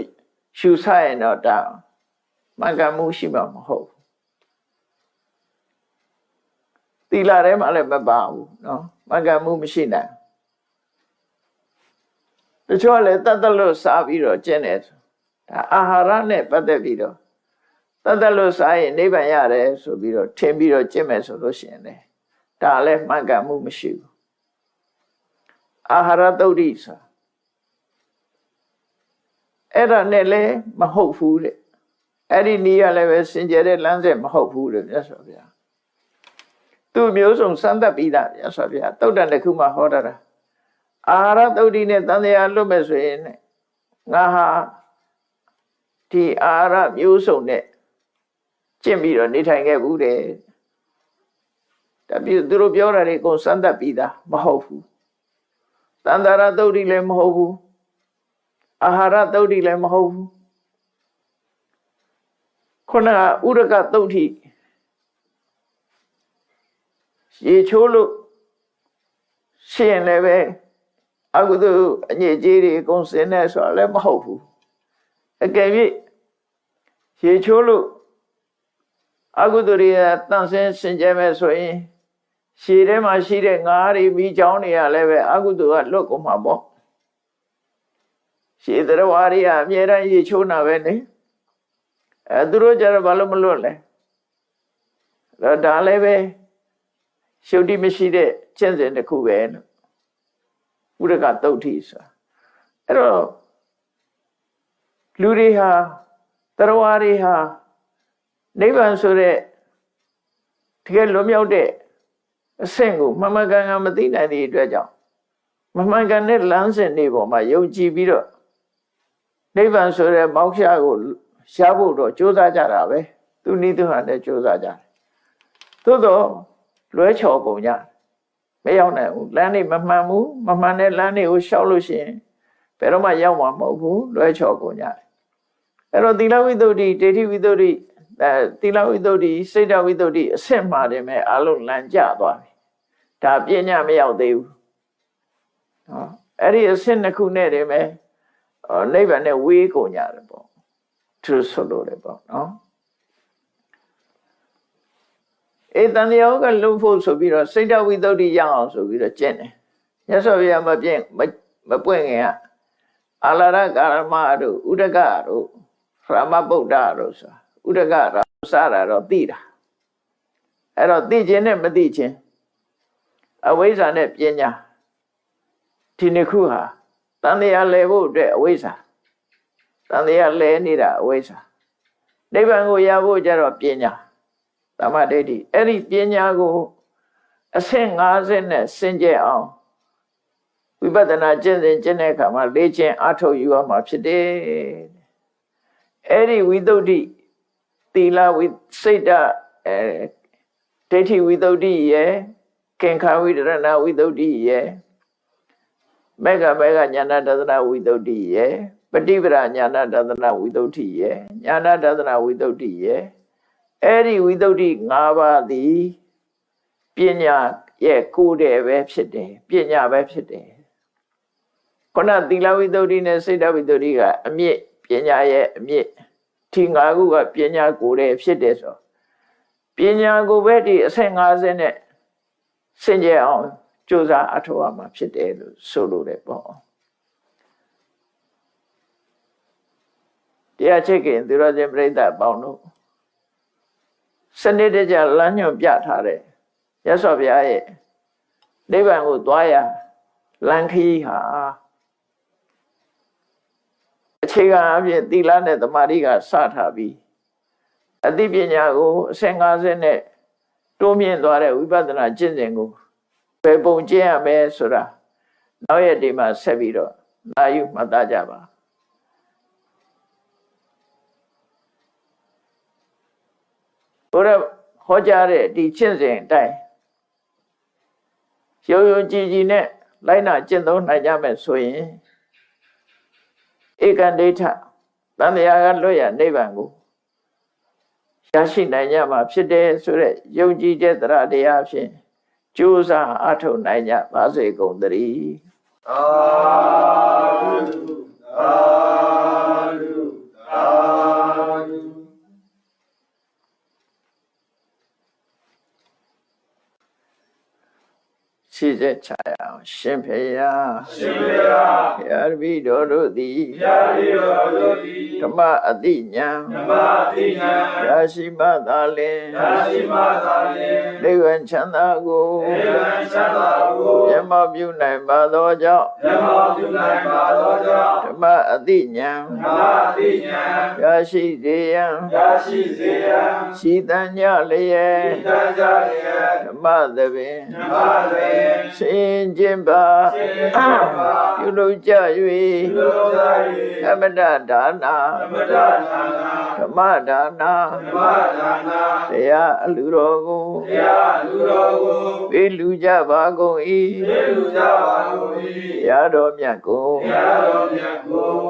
B: ရှုဆရင်တော့ဒါမှန်ကန်မှုရှိမှာမဟုတ်ဘူးသီလထဲမှာလည်းမပါဘူးနော်မှန်ကန်မှုမရှိနိုင်တချို့လည်းတတ်တယ်လို့စားပြီးတော့ကျင့်တယ်ဒါအာဟာရနဲ့ပတ်သက်ပြီးတော့တတ်တယ်လို့စားရင်နိဗ္ဗာန်ရတယ်ဆိုပြီးတော့ထင်ပြီးတော့ကျင့်မယ်ဆိုလို့ရှိရင်လေဒါလည်းမှန်ကန်မှုမရှိဘူးအာဟာရသုတ်တိဆိုအဲ့ဒါနဲ့လည်းမဟုတ်ဘူးတဲ့အဲ့ဒီနည်းကလည်းပဲစင်ကြယ်တဲ့လမ်းစဉ်မဟုတ်ဘူးလို့မြတ်စွာဘုရားသူမျိုးစုံစမ်းသပ်ပြီးသားမြတ်စွာဘုရားသုတ်တန်တစ်ခုမှဟောတာအာဟာရသုတ်တိနဲ့တန်တရားလွတ်မဲ့ဆိုရင်ငါဟာဒီအာဟာရမျိုးစုံနဲ့ကျင့်ပြီးတော့နေထိုင်ခဲ့ဘူးတဲ့ဒါပြသူတို့ပြောတာတွေအကုန်စမ်းသပ်ပြီးသားမဟုတ်ဘူးတန်တာရသုတ်တိလည်းမဟုတ်ဘူးအာဟာရသုတ်တိလည်းမဟုတ်ဘူးခုနကဥရကသုတ်တိရေချိုးလို့ရှင်းလည်းပဲအကုသိုလ်အညစ်အကြေးတွေအကုန်စင်နေဆိုတာလည်းမဟုတ်ဘူးအကယ်၍ရေချိုးလို့အကုသိုလ်တွေတန့်စင်စင်ကြယ်မဲ့ဆိုရင်ရှည်ထဲမှာရှိတဲ့ငါးတွေမိချောင်းတွေကလည်းပဲအကုသိုလ်ကလွတ်ကုန်မှာပေါ့ရှည်တရားဝါတွေကအမြဲတမ်းရေချိုးနာပဲလေသူတို့ကြတော့ဘာလို့မလွတ်လဲဒါလည်းပဲရှုပ်တိမရှိတဲ့ကျင့်စဉ်တစ်ခုပဲလို့ဥရကသုတ်တိဆိုတာအဲ့တော့လူတွေဟာတရားဝါတွေဟာနိဗ္ဗာန်ဆိုတဲ့တကယ်လွတ်မြောက်တဲ့အဆင့်ကိုမှန်မှန်ကန်ကန်မသိနိုင်တဲ့အတွက်ကြောင့်မမှန်ကန်တဲ့လမ်းစဉ်တွေပေါ်မှာယုံကြည်ပြီးတော့နိဗ္ဗာန်ဆိုတဲ့မောက္ခကိုရှားဖို့တော့ကြိုးစားကြတာပဲသူနည်းသူဟန်နဲ့ကြိုးစားကြတယ်သို့တော့လွဲချော်ကုန်ကြမရောက်နိုင်ဘူးလမ်းတွေမမှန်ဘူးမမှန်တဲ့လမ်းတွေကိုရှောက်လို့ရှိရင်ဘယ်တော့မှရောက်မှာမဟုတ်ဘူးလွဲချော်ကုန်ကြတယ် အဲ့တော့သီလဝိတ္တုဒ္ဓိဒိဋ္ဌိဝိတ္တုဒ္ဓိသီလဝိတ္တုဒ္ဓိစိတ်တဝိတ္တုဒ္ဓိအဆင့်မှာတယ်မဲ့အလုံးလမ်းကျသွားပြီဒါပညာမရောက်သေးဘူးနော်အဲ့ဒီအဆင့်နှစ်ခုနဲ့တယ်မဲ့နိဗ္ဗာန်နဲ့ဝေးကုန်ကြတယ်ပေါ့သူဆိုလို့တယ်ပေါ့နော်တန်တရားကလုံဖို့ဆိုပြီးတော့စိတ်တဝိတ္တုဒ္ဓိရအောင်ဆိုပြီးတော့ကျင့်တယ်မြတ်စွာဘုရားမပွင့်ခင်ကအာလာရကာရမတို့ဥဒကတို့ရမဗုဒ္ဓတို့ဆိုဥဒကရာစတာတော့သိတာအဲ့တော့သိခြင်းနဲ့မသိခြင်းအဝိဇ္ဇာနဲ့ပညာဒီနှစ်ခုဟာတန်တရားလဲဖို့အတွက်အဝိဇ္ဇာတန်တရားလဲနေတာအဝိဇ္ဇာနိဗ္ဗာန်ကိုရဖို့ကြတော့ပညာသမ္မာဒိဋ္ဌိအဲ့ဒီပညာကိုအဆင့်50နဲ့စင်ကြယ်အောင်ဝိပဿနာကျင့်စဉ်ကျင့်တဲ့အခါမှာလေ့ကျင့်အားထုတ်ယူရမှာဖြစ်တယ်အဲ့ဒီဝိတ္တုဒ္ဓိသီလစိတ်တဒိဋ္ဌိဝိတ္တုဒ္ဓိရဲ့ကင်္ခာဝိတရဏဝိတ္တုဒ္ဓိရဲ့မေဃညာဏတသနာဝိတ္တုဒ္ဓိရဲ့ပฏิပဒညာဏတသနာဝိတ္တုဒ္ဓိရဲ့ညာဏတသနာဝိတ္တုဒ္ဓိရဲ့အဲ့ဒီဝိတ္တုဒ္ဓိ5ပါးသည်ပညာရဲ့ကိုယ်တည်းပဲဖြစ်တယ်ပညာပဲဖြစ်တယ်ခုနသီလဝိတ္တုဒ္ဓိနဲ့စိတ်တဝိတ္တုဒ္ဓိကအမြင့်ပညာရဲ့အမြင့်ဒီ5ခုကပညာကိုယ်တည်းဖြစ်တယ်ဆိုပညာကိုပဲဒီအဆင့်50နဲ့စင်ကြယ်အောင်ကြိုးစားအထောက်အမှာဖြစ်တယ်လို့ဆိုလိုတယ်ပေါ့တရားချစ်ခင်သူတော်စင်ပြိဿအပေါင်းတို့စနစ်တကျလမ်းညွှန်ပြထားတဲ့ရသော်ဘုရားရဲ့နိဗ္ဗာန်ကိုသွားရလမ်းခရီးဟာအခြေခံအဖြစ်သီလနဲ့သမာဓိကစထားပြီးအသိပညာကိုအဆင့်50နဲ့တိုးမြင့်သွားတဲ့ဝိပဿနာကျင့်စဉ်ကိုဘယ်ပုံကျင့်ရမလဲဆိုတာနောက်ရက်ဒီမှာဆက်ပြီးတော့နာယူမှတ်သားကြပါဘုရားဟောကြားတဲ့ဒီကျင့်စဉ်အတိုင်းရိုးရိုးကြည်ကြည်နဲ့လိုက်နာကျင့်သုံးနိုင်ကြမယ်ဆိုရင်ဧကန္ဒိဋ္ဌတန်တရားကလွတ်ရနိဗ္ဗာန်ကိုရရှိနိုင်ကြမှာဖြစ်တယ်ဆိုတဲ့ယုံကြည်တဲ့တရားတရားဖြင့်ကြိုးစားအထောက်နိုင်ကြပါစေကုန်သတည်းသာဓုသာဓုသာဓုရှိစေချာရအောင်ရှင်ဖေယရှင်ဖေယယာရဘိတော်တို့သည်ယာရဘိတော်တို့သည်ဓမ္မအတိညာဓမ္မအတိညာရာရှိမသာလင်ရာရှိမသာလင်နိဗ္ဗာန်ချမ်းသာကိုနိဗ္ဗာန်ချမ်းသာကိုမျက်မှောက်ပြုနိုင်ပါသောကြောင့်မျက်မှောက်ပြုနိုင်ပါသောကြောင့်ဓမ္မအတိညာဓမ္မအတိညာရာရှိစေယံရာရှိစေယံရှိတန်ကြလျက်ရှိတန်ကြလျက်ဓမ္မသဘင်ဓမ္မသဘင်ရှင်ခြင်းပါပြုလုပ်ကြ၍သမတဒါနာဓမ္မဒါနာတရားအလူတော်ကိုပေးလူကြပါကုန်၏ရတော်မြတ်ကို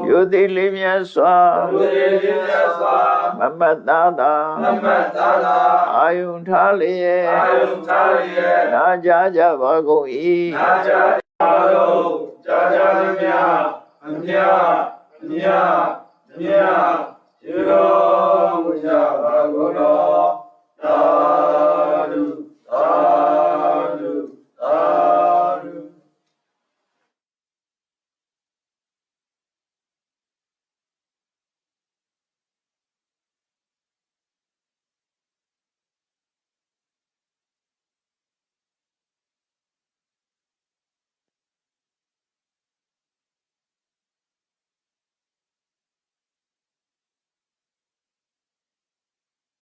B: ယုတိလေးမြတ်စွာမမတ်သားသာအာယုန်ထားလျက်နာကြားကြပါကုန်၏နာကြားကြပါကုန်ကြားကြသည်များအမြတ်ရေတော်မူကြပါကုန်တော်